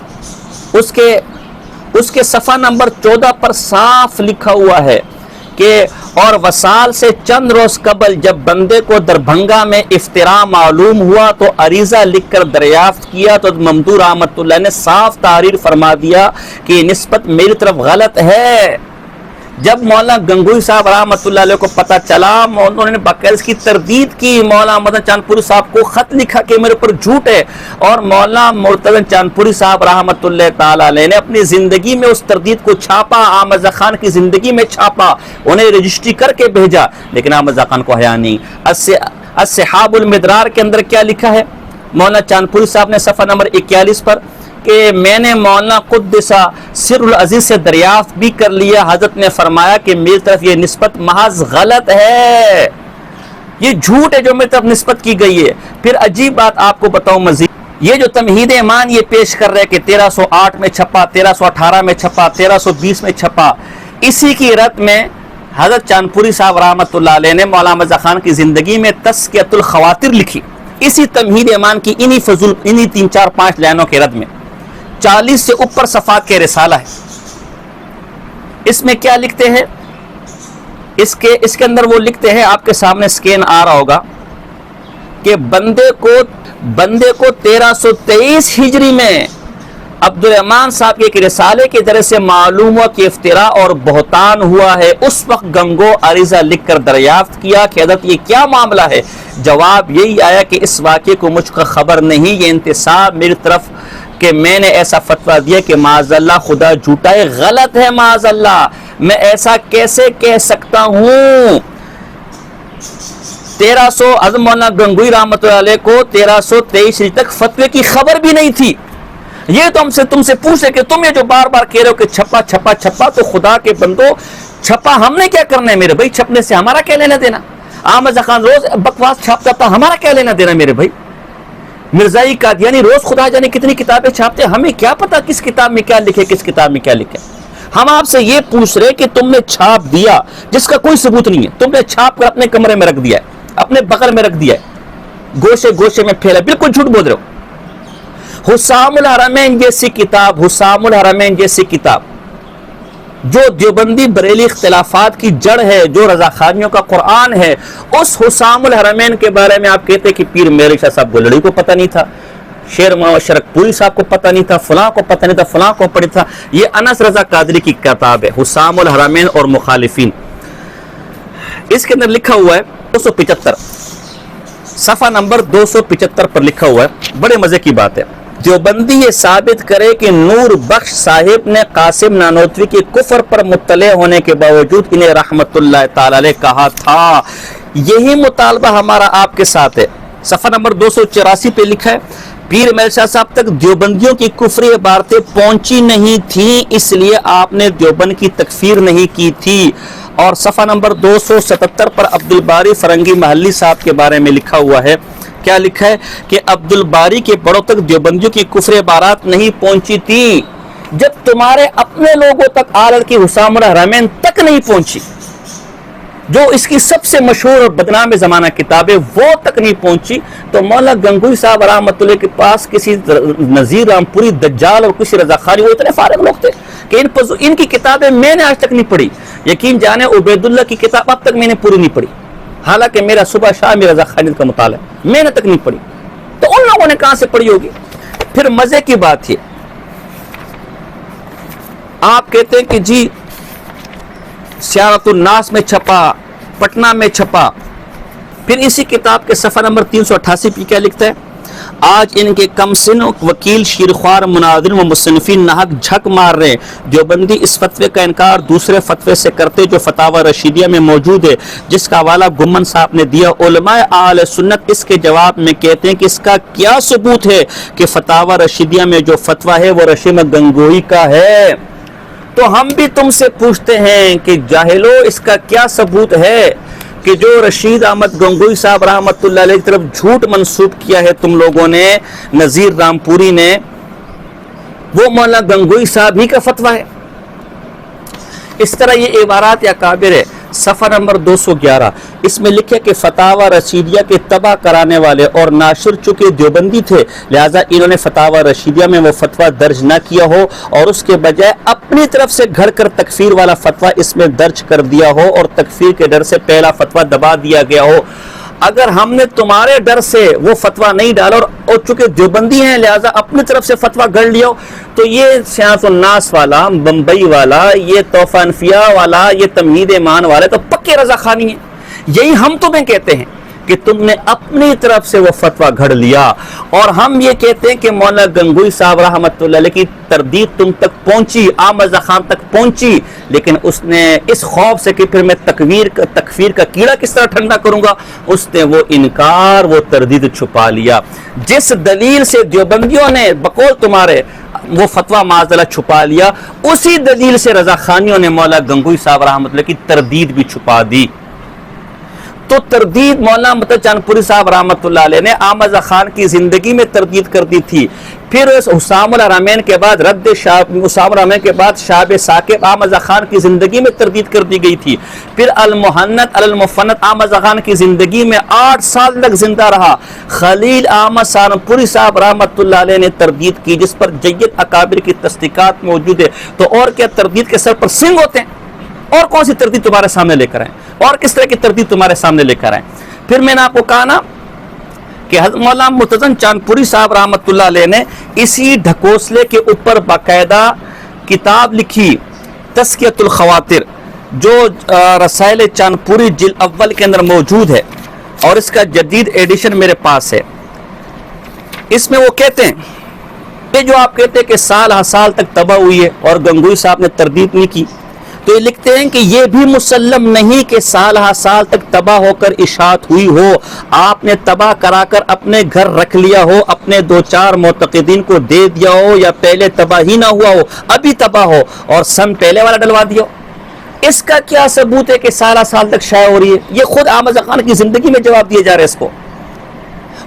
اس کے صفحہ نمبر 14 پر صاف لکھا ہوا ہے کہ اور وصال سے چند روز قبل جب بندے کو دربھنگا میں افتراء معلوم ہوا تو عریضہ لکھ کر دریافت کیا تو ممدوح رحمت اللہ نے صاف تحریر فرما دیا کہ یہ نسبت میری طرف غلط ہے۔ جب مولانا گنگوئی صاحب رحمت اللہ علیہ کو پتہ چلا، انہوں نے باقاعدہ اس کی تردید کی، مولانا مدن چاندپوری صاحب کو خط لکھا کہ میرے پر جھوٹ ہے، اور مولانا مرتضی چاندپوری صاحب رحمت اللہ تعالی علیہ نے اپنی زندگی میں اس تردید کو چھاپا، احمد رضا خان کی زندگی میں چھاپا، انہیں رجسٹری کر کے بھیجا، لیکن احمد رضا خان کو حیا نہیں۔ الصحاب المدرار کے اندر کیا لکھا ہے مولانا چاندپوری صاحب نے صفحہ نمبر 41 پر کہ میں نے مولانا قدس سر العزیز سے دریافت بھی کر لیا، حضرت نے فرمایا کہ میری طرف یہ نسبت محض غلط ہے، یہ جھوٹ ہے جو میری طرف نسبت کی گئی ہے۔ پھر عجیب بات آپ کو بتاؤں مزید، یہ جو تمہید ایمان یہ پیش کر رہے کہ 1308 میں چھپا، 1318 میں چھپا، 1320 میں چھپا، اسی کی رد میں حضرت چاندپوری صاحب رحمت اللہ علیہ نے مولانا رضا خان کی زندگی میں تزکیۃ الخواطر لکھی، اسی تمہید ایمان کی انہی 3 4 5 لائنوں کے رد میں 40 سے اوپر صفحات کے رسالہ ہے۔ اس میں کیا لکھتے ہیں اس کے اندر وہ لکھتے ہیں، آپ کے سامنے اسکین آ رہا ہوگا، کہ بندے کو 1323 ہجری میں عبدالرحمن صاحب کے ایک رسالے کے ذریعے سے معلوم ہوا کہ افطراء اور بہتان ہوا ہے۔ اس وقت گنگو عریضہ لکھ کر دریافت کیا کہ حضرت یہ کیا معاملہ ہے؟ جواب یہی آیا کہ اس واقعے کو مجھ کو خبر نہیں، یہ انتساب میری طرف کہ میں نے ایسا فتویٰ دیا کہ معاذ اللہ خدا جھوٹا ہے، غلط ہے، معاذ اللہ میں ایسا کیسے کہہ سکتا ہوں۔ 1300 حضرت مولانا گنگوئی رحمۃ اللہ علیہ کو 1323 تک فتوے کی خبر بھی نہیں تھی۔ یہ تو تم سے پوچھے کہ تم یہ جو بار بار کہہ رہے ہو کہ چھپا چھپا چھپا، تو خدا کے بندو چھپا ہم نے کیا کرنا ہے میرے بھائی؟ چھپنے سے ہمارا کیا لینا دینا؟ احمد خان روز بکواس چھاپتا تھا، ہمارا کیا لینا دینا میرے بھائی؟ مرزائی قادیانی روز خدا جانے کتنی کتابیں چھاپتے ہیں، ہمیں کیا پتا کس کتاب میں کیا لکھے، کس کتاب میں کیا لکھے۔ ہم آپ سے یہ پوچھ رہے کہ تم نے چھاپ دیا جس کا کوئی ثبوت نہیں ہے، تم نے چھاپ کر اپنے کمرے میں رکھ دیا ہے، اپنے بغل میں رکھ دیا ہے، گوشے گوشے میں پھیلا، بالکل جھوٹ بول رہے ہو۔ حسام الحرمین جیسی کتاب جو دیوبندی بریلی اختلافات کی جڑ ہے، جو رضاخانیوں کا قرآن ہے، اس حسام الحرمین کے بارے میں آپ کہتے کہ پیر میر شاہ صاحب گولڑی کو پتہ نہیں تھا، شیر محمد شرک پوری صاحب کو پتہ نہیں تھا، فلاں کو پتہ نہیں تھا، فلاں کو پڑھی تھا۔ یہ انس رضا قادری کی کتاب ہے حسام الحرمین اور مخالفین۔ اس کے اندر لکھا ہوا ہے 275 صفحہ نمبر 275 پر لکھا ہوا ہے، بڑے مزے کی بات ہے۔ دیوبندی یہ ثابت کرے کہ نور بخش صاحب نے قاسم نانوتوی کے کفر پر مطلع ہونے کے باوجود انہیں رحمت اللہ تعالی علیہ کہا تھا۔ یہی مطالبہ ہمارا آپ کے ساتھ ہے۔ صفحہ نمبر 284 پہ لکھا ہے، پیر میر شاہ صاحب تک دیوبندیوں کی کفری عبارتیں پہنچی نہیں تھیں، اس لیے آپ نے دیوبند کی تکفیر نہیں کی تھی۔ اور صفحہ نمبر 277 پر عبدالباری فرنگی محلی صاحب کے بارے میں لکھا ہوا ہے، کیا لکھا ہے کہ عبدالباری کے بڑوں تک دیوبندیوں کی کفر عبارات نہیں پہنچی تھی، جب تمہارے اپنے لوگوں تک آلڑ کی حسام الحرمین تک نہیں پہنچی، جو اس کی سب سے مشہور اور بدنام زمانہ کتاب ہے وہ تک نہیں پہنچی، تو مولانا گنگوئی صاحب رحمۃ اللہ کے پاس کسی نذیر رامپوری دجال اور کسی رضا خانی، وہ اتنے فارغ لوگ تھے کہ ان کی کتابیں میں نے آج تک نہیں پڑھی۔ یقین جانے عبید اللہ کی کتاب اب تک میں نے پوری نہیں پڑھی، حالانکہ میرا صبح شام رضا خانی کا مطالعہ میں نے تک نہیں پڑھی، تو ان لوگوں نے کہاں سے پڑھی ہوگی؟ پھر مزے کی بات یہ، آپ کہتے ہیں کہ جی سیارت الناس میں چھپا، پٹنہ میں چھپا، پھر اسی کتاب کے صفحہ نمبر 388 پہ کیا لکھتا ہے؟ آج ان کے کم سن وکیل شیرخوار مناظرین و مصنفین ناحق جھک مار رہے، دیوبندی اس فتوے کا انکار دوسرے فتوے سے کرتے جو فتاوی رشیدیہ میں موجود ہے، جس کا حوالہ گمن صاحب نے دیا۔ علماء اہل سنت اس کے جواب میں کہتے ہیں کہ اس کا کیا ثبوت ہے کہ فتاوی رشیدیہ میں جو فتویٰ ہے وہ رشید گنگوئی کا ہے؟ تو ہم بھی تم سے پوچھتے ہیں کہ جاہلو، اس کا کیا ثبوت ہے کہ جو رشید احمد گنگوئی صاحب رحمۃ اللہ علیہ کی طرف جھوٹ منسوب کیا ہے تم لوگوں نے، نذیر رامپوری نے، وہ مولانا گنگوئی صاحب ہی کا فتویٰ ہے؟ اس طرح یہ عبارات اکابر ہے۔ صفحہ نمبر 211 اس میں لکھے کہ فتاوی رشیدیہ کے تباہ کرانے والے اور ناشر چکے دیوبندی تھے، لہذا انہوں نے فتاوی رشیدیہ میں وہ فتویٰ درج نہ کیا ہو اور اس کے بجائے اپنی طرف سے گھڑ کر تکفیر والا فتویٰ اس میں درج کر دیا ہو اور تکفیر کے ڈر سے پہلا فتویٰ دبا دیا گیا ہو۔ اگر ہم نے تمہارے ڈر سے وہ فتویٰ نہیں ڈالا اور چونکہ دیوبندی ہیں لہذا اپنی طرف سے فتویٰ گھڑ لیا ہو، تو یہ سیاست الناس والا، بمبئی والا، یہ تحفہ انفیاء والا، یہ تمہید ایمان والا تو پکے رضا خانی ہیں۔ یہی ہم تمہیں کہتے ہیں کہ تم نے اپنی طرف سے وہ فتویٰ گھڑ لیا، اور ہم یہ کہتے ہیں کہ مولانا گنگوئی صاحب رحمۃ اللہ علیہ کی تردید تم تک پہنچی، احمد خان تک پہنچی، لیکن اس نے اس خوف سے کہ پھر میں تکفیر کا کیڑا کس طرح ٹھنڈا کروں گا، اس نے وہ انکار، وہ تردید چھپا لیا۔ جس دلیل سے دیوبندیوں نے بقول تمہارے وہ فتویٰ معاذ اللہ چھپا لیا، اسی دلیل سے رضا خانیوں نے مولانا گنگوئی صاحب رحمۃ اللہ کی تردید بھی چھپا دی۔ تو تردید مولانا مطلب چاند پوری صاحب رحمۃ اللہ علیہ نے احمد خان کی زندگی میں تردید کر دی تھی، پھر حسام الحرمین کے بعد حسام الحرمین کے بعد شہاب ثاقب احمد خان کی زندگی میں تردید کر دی گئی تھی، پھر المحنت المفنت احمد خان کی زندگی میں 8 سال تک زندہ رہا۔ خلیل احمد سہارنپوری صاحب رحمۃ اللہ علیہ نے تردید کی، جس پر جید اکابر کی تصدیقات موجود ہے۔ تو اور کیا تردید کے سر پر سنگ ہوتے ہیں؟ اور کون سی تردید تمہارے سامنے لے کر آئیں؟ اور کس طرح کی تردید تمہارے سامنے لے کر آئیں. پھر میں نے آپ کو کہا نا کہ حضرت مولانا مرتضی چاندپوری صاحب رحمۃ اللہ علیہ نے اسی ڈھکوسلے کے اوپر باقاعدہ کتاب لکھی تزکیۃ الخواطر، جو رسائل چاندپوری جلد اول کے اندر موجود ہے، اور اس کا جدید ایڈیشن میرے پاس ہے. اس میں وہ کہتے ہیں کہ جو آپ کہتے ہیں کہ سال ہر سال تک تباہ ہوئی ہے اور گنگوئی صاحب نے تردید نہیں کی، تو یہ لکھتے ہیں کہ یہ بھی مسلم نہیں کہ سال ہر سال تک تباہ ہو کر اشاعت ہوئی ہو. آپ نے تباہ کرا کر اپنے گھر رکھ لیا ہو، اپنے دو چار معتقدین کو دے دیا ہو، یا پہلے تباہ ہی نہ ہوا ہو ابھی تباہ ہو اور سن پہلے والا ڈلوا دیا ہو. اس کا کیا ثبوت ہے کہ سال ہر سال تک شائع ہو رہی ہے؟ یہ خود احمد خان کی زندگی میں جواب دیے جا رہے ہیں اس کو،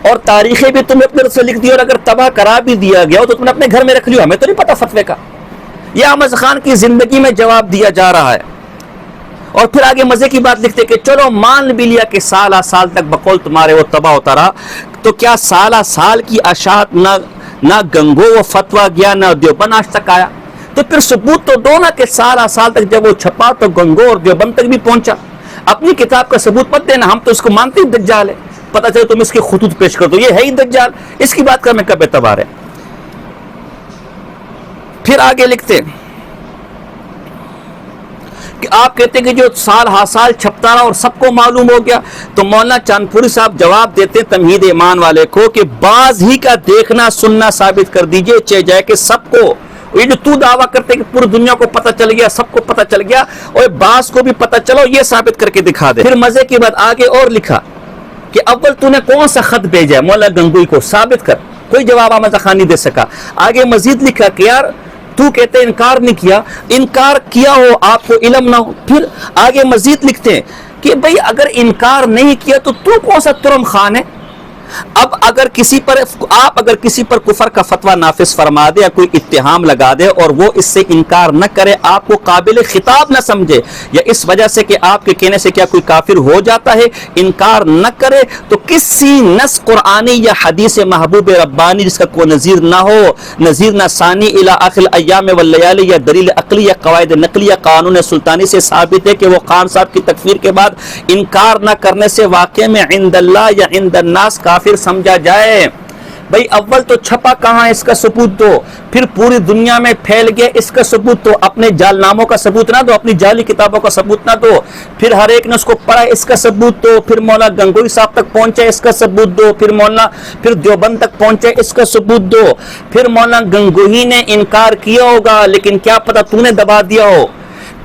اور تاریخیں بھی تم نے اپنے سے لکھ دی، اور اگر تباہ کرا بھی دیا گیا ہو تو تم نے اپنے گھر میں رکھ لیا. ہمیں تو نہیں پتا فتوے کا. یہ احمد خان کی زندگی میں جواب دیا جا رہا ہے. اور پھر آگے مزے کی بات لکھتے کہ چلو مان بھی لیا کہ سال ہر سال تک بقول تمہارے وہ تباہ ہوتا رہا، تو کیا سال ہر سال کی اشاعت نہ گنگو و فتویٰ گیا نہ دیوبند آج تک آیا؟ تو پھر ثبوت تو دو نا کہ سال ہر سال تک جب وہ چھپا تو گنگو اور دیوبند تک بھی پہنچا. اپنی کتاب کا ثبوت مت دینا، ہم تو اس کو مانتے ہی دجال ہے. پتہ چلے تم اس کے خطوط پیش کر دو، یہ ہے ہی دجال، اس کی بات کرنے کا بے اعتبار ہے. پھر آگے لکھتے کہ آپ کہتے ہیں کہ جو سال ہر سال چھپتا رہا اور سب کو معلوم ہو گیا. تو مولانا چاندپوری صاحب جواب دیتے تمہید ایمان والے کو کہ بعض ہی کا دیکھنا سننا ثابت کر دیجئے، چہ جائے کہ سب کو. یہ جو تو دعویٰ کرتے کہ پوری دنیا کو پتہ چل گیا، سب کو پتہ چل گیا، اور بعض کو بھی پتہ چلو، یہ ثابت کر کے دکھا دے. پھر مزے کی بات آگے اور لکھا کہ اول تو نے کون سا خط بھیجا ہے مولانا گنگوئی کو، ثابت کر. کوئی جواب احمد خان نہیں دے سکا. آگے مزید لکھا کہ یار تو کہتے انکار نہیں کیا، انکار کیا ہو آپ کو علم نہ ہو. پھر آگے مزید لکھتے ہیں کہ بھئی اگر انکار نہیں کیا تو کون سا ترم خان ہے؟ اب اگر کسی پر کفر کا فتویٰ نافذ فرما دے یا کوئی اتہام لگا دے اور وہ اس سے انکار نہ کرے، آپ کو قابل خطاب نہ سمجھے، یا اس وجہ سے کہ آپ کے کہنے سے کیا کوئی کافر ہو جاتا ہے، انکار نہ کرے، تو کسی نص قرآنی یا حدیث محبوب ربانی جس کا کوئی نظیر نہ ہو، نظیر نہ ثانی الی آخر الایام واللیالی، یا دلیل عقلی یا قواعد نقلی یا قانون سلطانی سے ثابت ہے کہ وہ خان صاحب کی تکفیر کے بعد انکار نہ کرنے سے واقع میں عند اللہ یا عند الناس کافر سمجھا جائے. بھئی اول تو چھپا کہاں، اس کا ثبوت دو. پھر پوری دنیا میں پھیل گیا، اس کا ثبوت دو. اپنے جال ناموں کا ثبوت نہ دو، اپنی جعلی کتابوں کا ثبوت نہ دو. پھر ہر ایک نے اس کو پڑھا، اس کا ثبوت دو. پھر مولانا گنگوئی صاحب تک پہنچے، اس کا ثبوت دو. پھر دیوبند تک پہنچے، اس کا ثبوت دو. پھر مولانا گنگوئی نے انکار کیا ہوگا لیکن کیا پتہ تو نے دبا دیا ہو.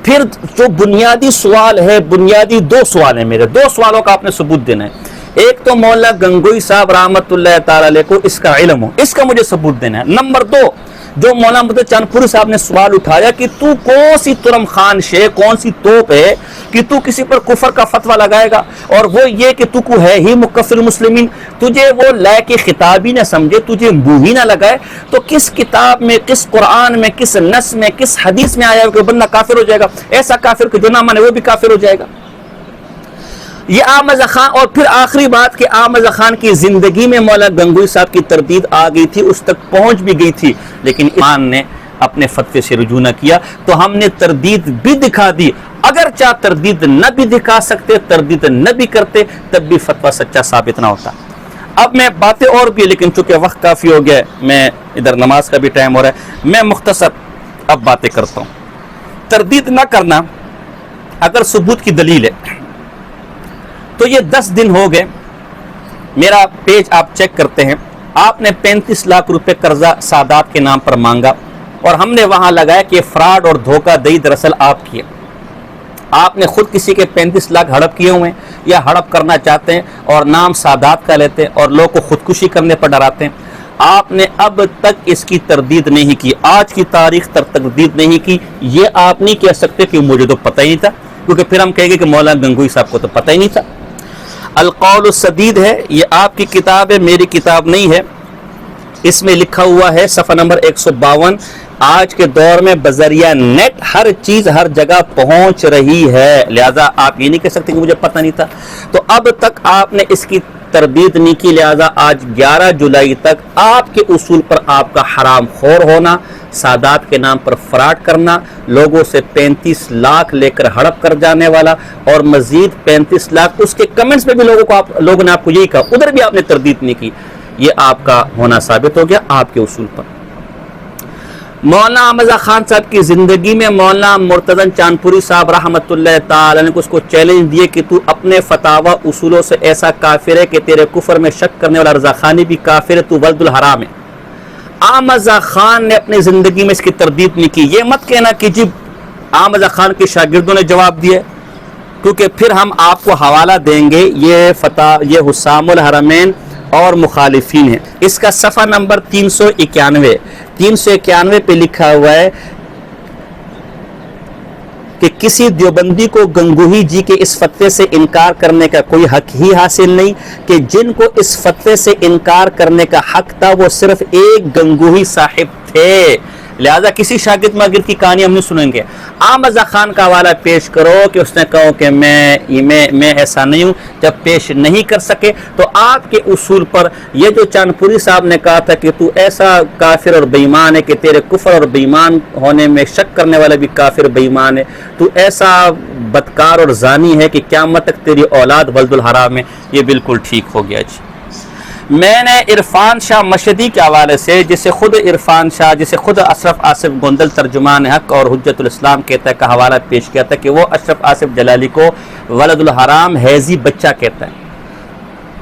پھر جو بنیادی سوال ہے، بنیادی دو سوال ہیں میرے، دو سوالوں کا آپ نے ثبوت دینا ہے. ایک تو مولانا گنگوئی صاحب رحمۃ اللہ تعالی علیہ کو اس کا علم ہو، اس کا مجھے ثبوت دینا ہے. نمبر دو، جو مولانا مرتضی چاندپوری صاحب نے سوال اٹھایا کہ تو کون سی ترم خان شے، کون سی توپ ہے کہ تو کسی پر کفر کا فتویٰ لگائے گا، اور وہ یہ کہ تو کو ہے ہی مکفر المسلمین، تجھے وہ لائق خطاب ہی نہ سمجھے، تجھے منہ ہی نہ لگائے، تو کس کتاب میں، کس قرآن میں، کس نص میں، کس حدیث میں آیا کہ بندہ کافر ہو جائے گا؟ ایسا کافر کہ جو نہ مانے وہ بھی کافر ہو جائے گا. یہ احمد خان. اور پھر آخری بات کہ احمد خان کی زندگی میں مولانا گنگوئی صاحب کی تردید آ گئی تھی، اس تک پہنچ بھی گئی تھی، لیکن ایمان نے اپنے فتوے سے رجوع نہ کیا، تو ہم نے تردید بھی دکھا دی. اگر چاہ تردید نہ بھی دکھا سکتے، تردید نہ بھی کرتے، تب بھی فتویٰ سچا ثابت نہ ہوتا. اب میں باتیں اور بھی، لیکن چونکہ وقت کافی ہو گیا ہے، میں ادھر نماز کا بھی ٹائم ہو رہا ہے، میں مختصر اب باتیں کرتا ہوں. تردید نہ کرنا اگر ثبوت کی دلیل ہے تو یہ 10 دن ہو گئے، میرا پیج آپ چیک کرتے ہیں، آپ نے 35 لاکھ روپے قرضہ سادات کے نام پر مانگا، اور ہم نے وہاں لگایا کہ فراڈ اور دھوکہ دہی دراصل آپ کیے. آپ نے خود کسی کے 35 لاکھ ہڑپ کیے ہوئے ہیں یا ہڑپ کرنا چاہتے ہیں اور نام سادات کا لیتے ہیں اور لوگوں کو خودکشی کرنے پر ڈراتے ہیں. آپ نے اب تک اس کی تردید نہیں کی، آج کی تاریخ تک تردید نہیں کی. یہ آپ نہیں کہہ سکتے کہ مجھے تو پتہ ہی نہیں تھا، کیونکہ پھر ہم کہیں گے کہ مولانا گنگوئی صاحب کو تو پتہ ہی نہیں تھا. القول السدید ہے، یہ آپ کی کتاب ہے، میری کتاب نہیں ہے. اس میں لکھا ہوا ہے صفحہ نمبر 152، آج کے دور میں بذریعہ نیٹ ہر چیز ہر جگہ پہنچ رہی ہے، لہذا آپ یہ نہیں کہہ سکتے کہ مجھے پتہ نہیں تھا. تو اب تک آپ نے اس کی تردید نہیں کی، لہذا آج 11 جولائی تک آپ کے اصول پر آپ کا حرام خور ہونا، سادات کے نام پر فراڈ کرنا، لوگوں سے 35 لاکھ لے کر ہڑپ کر جانے والا، اور مزید 35 لاکھ اس کے کمنٹس میں بھی لوگوں نے آپ کو یہی کہا، ادھر بھی آپ نے تردید نہیں کی، یہ آپ کا ہونا ثابت ہو گیا آپ کے اصول پر۔ مولانا احمد رضا خان صاحب کی زندگی میں مولانا مرتضی چاندپوری صاحب رحمۃ اللہ تعالی نے اس کو چیلنج دیے کہ تو اپنے فتاوی اصولوں سے ایسا کافر ہے کہ تیرے کفر میں شک کرنے والا رضا خانی بھی کافر ہے، تو ولد الحرام ہے۔ احمد رضا خان نے اپنی زندگی میں اس کی تردید نہیں کی۔ یہ مت کہنا کہ جی احمد رضا خان کے شاگردوں نے جواب دیا، کیونکہ پھر ہم آپ کو حوالہ دیں گے، یہ حسام الحرمین اور مخالفین ہیں۔ اس کا صفحہ نمبر 391 پہ لکھا ہوا ہے کہ کسی دیوبندی کو گنگوہی جی کے اس فتوے سے انکار کرنے کا کوئی حق ہی حاصل نہیں، کہ جن کو اس فتوے سے انکار کرنے کا حق تھا وہ صرف ایک گنگوہی صاحب تھے، لہذا کسی شاگرد ماگرد کی کہانی ہم نہیں سنیں گے۔ احمد رضا خان کا حوالہ پیش کرو کہ اس نے کہا کہ میں ایسا نہیں ہوں، جب پیش نہیں کر سکے تو آپ کے اصول پر یہ جو چاندپوری صاحب نے کہا تھا کہ تو ایسا کافر اور بے ایمان ہے کہ تیرے کفر اور بے ایمان ہونے میں شک کرنے والا بھی کافر بے ایمان ہے، تو ایسا بدکار اور زانی ہے کہ قیامت تک تیری اولاد ولد الحرام ہے، یہ بالکل ٹھیک ہو گیا جی۔ میں نے عرفان شاہ مشہدی کے حوالے سے، جسے خود اشرف آصف گوندل ترجمان حق اور حجت الاسلام کہتا ہے، کا حوالہ پیش کیا تھا کہ وہ اشرف آصف جلالی کو ولد الحرام حیضی بچہ کہتا ہے۔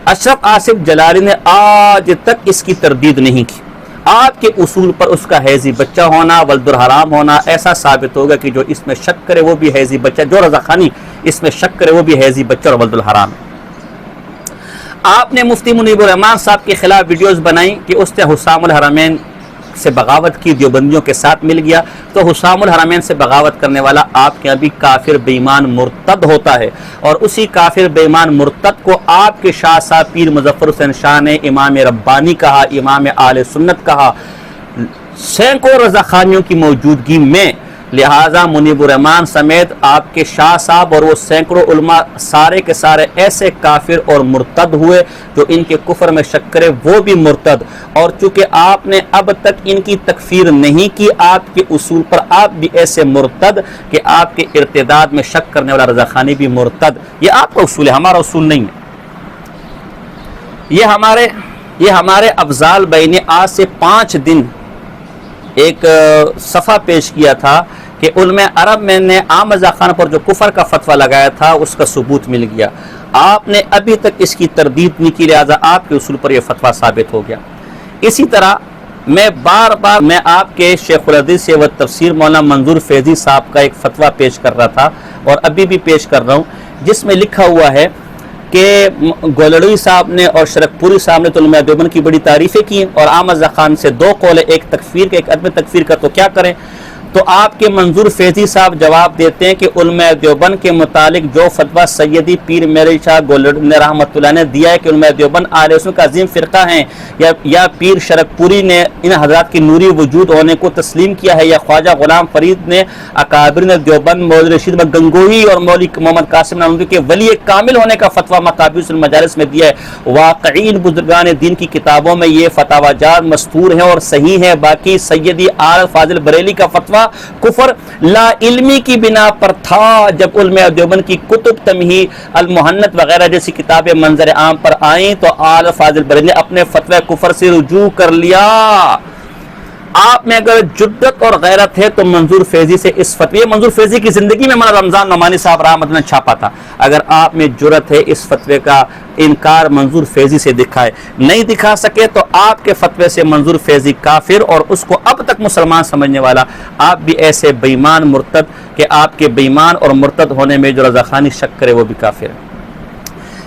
اشرف آصف جلالی نے آج تک اس کی تردید نہیں کی۔ آپ کے اصول پر اس کا حیضی بچہ ہونا، ولد الحرام ہونا ایسا ثابت ہوگا کہ جو اس میں شک کرے وہ بھی حیضی بچہ، جو رضا خانی اس میں شک کرے وہ بھی حیضی بچہ اور ولد الحرام ہے۔ آپ نے مفتی منیب الرحمان صاحب کے خلاف ویڈیوز بنائی کہ اس نے حسام الحرمین سے بغاوت کی، دیوبندیوں کے ساتھ مل گیا، تو حسام الحرمین سے بغاوت کرنے والا آپ کے یہاں بھی کافر بے ایمان مرتد ہوتا ہے، اور اسی کافر بے ایمان مرتد کو آپ کے شاہ صاحب پیر مظفر حسین شاہ نے امام ربانی کہا، امام اہل سنت کہا، سینکڑوں رضا خانیوں کی موجودگی میں، لہٰذا منیب الرحمان سمیت آپ کے شاہ صاحب اور وہ سینکڑوں علماء سارے کے سارے ایسے کافر اور مرتد ہوئے جو ان کے کفر میں شک کرے وہ بھی مرتد، اور چونکہ آپ نے اب تک ان کی تکفیر نہیں کی، آپ کے اصول پر آپ بھی ایسے مرتد کہ آپ کے ارتداد میں شک کرنے والا رضا خانی بھی مرتد، یہ آپ کا اصول ہے، ہمارا اصول نہیں ہے۔ یہ ہمارے افضال بھائی نے آج سے 5 دن ایک صفحہ پیش کیا تھا کہ علماء عرب میں نے احمد رضا خان پر جو کفر کا فتویٰ لگایا تھا اس کا ثبوت مل گیا، آپ نے ابھی تک اس کی تردید نہیں کی، لہذا آپ کے اصول پر یہ فتویٰ ثابت ہو گیا۔ اسی طرح میں میں آپ کے شیخ الحدیث و تفسیر مولانا منظور فیضی صاحب کا ایک فتویٰ پیش کر رہا تھا اور ابھی بھی پیش کر رہا ہوں، جس میں لکھا ہوا ہے کہ گولڑوی صاحب نے اور شرک پوری صاحب نے تو علماء دیوبند کی بڑی تعریفیں کی، اور احمد رضا خان سے 2 قول ہے، ایک تکفیر کا ایک عدم تکفیر کا، تو کیا کریں؟ تو آپ کے منظور فیضی صاحب جواب دیتے ہیں کہ علماء دیوبند کے متعلق جو فتویٰ سیدی پیر میرے شاہ گولڑوی نے رحمۃ اللہ نے دیا ہے کہ علماء دیوبند اہل سنت کا عظیم فرقہ ہیں، یا پیر شرک پوری نے ان حضرات کی نوری وجود ہونے کو تسلیم کیا ہے، یا خواجہ غلام فرید نے اکابرین دیوبند مولوی رشید گنگوہی اور مولوی محمد قاسم نانوتوی کے ولی کامل ہونے کا فتویٰ مقابیس المجالس میں دیا ہے۔ واقعین بزرگان دین کی کتابوں میں یہ فتاوی جات مستور ہیں اور صحیح ہے، باقی سیدی آر فاضل بریلی کا فتویٰ کفر لا علمی کی بنا پر تھا، جب علماء دیوبند کی کتب تمہید المحنت وغیرہ جیسی کتابیں منظر عام پر آئیں تو آل فاضل بریلی نے اپنے فتوی کفر سے رجوع کر لیا۔ آپ میں اگر جدت اور غیرت ہے تو منظور فیضی سے اس فتوی، منظور فیضی کی زندگی میں مولانا رمضان نعمانی صاحب رحمۃ اللہ نے چھاپا تھا، اگر آپ میں جرت ہے اس فتوی کا انکار منظور فیضی سے دکھائے، نہیں دکھا سکے تو آپ کے فتوی سے منظور فیضی کافر اور اس کو اب تک مسلمان سمجھنے والا، آپ بھی ایسے بے ایمان مرتد کہ آپ کے بے ایمان اور مرتد ہونے میں جو رضا خانی شک کرے وہ بھی کافر ہے۔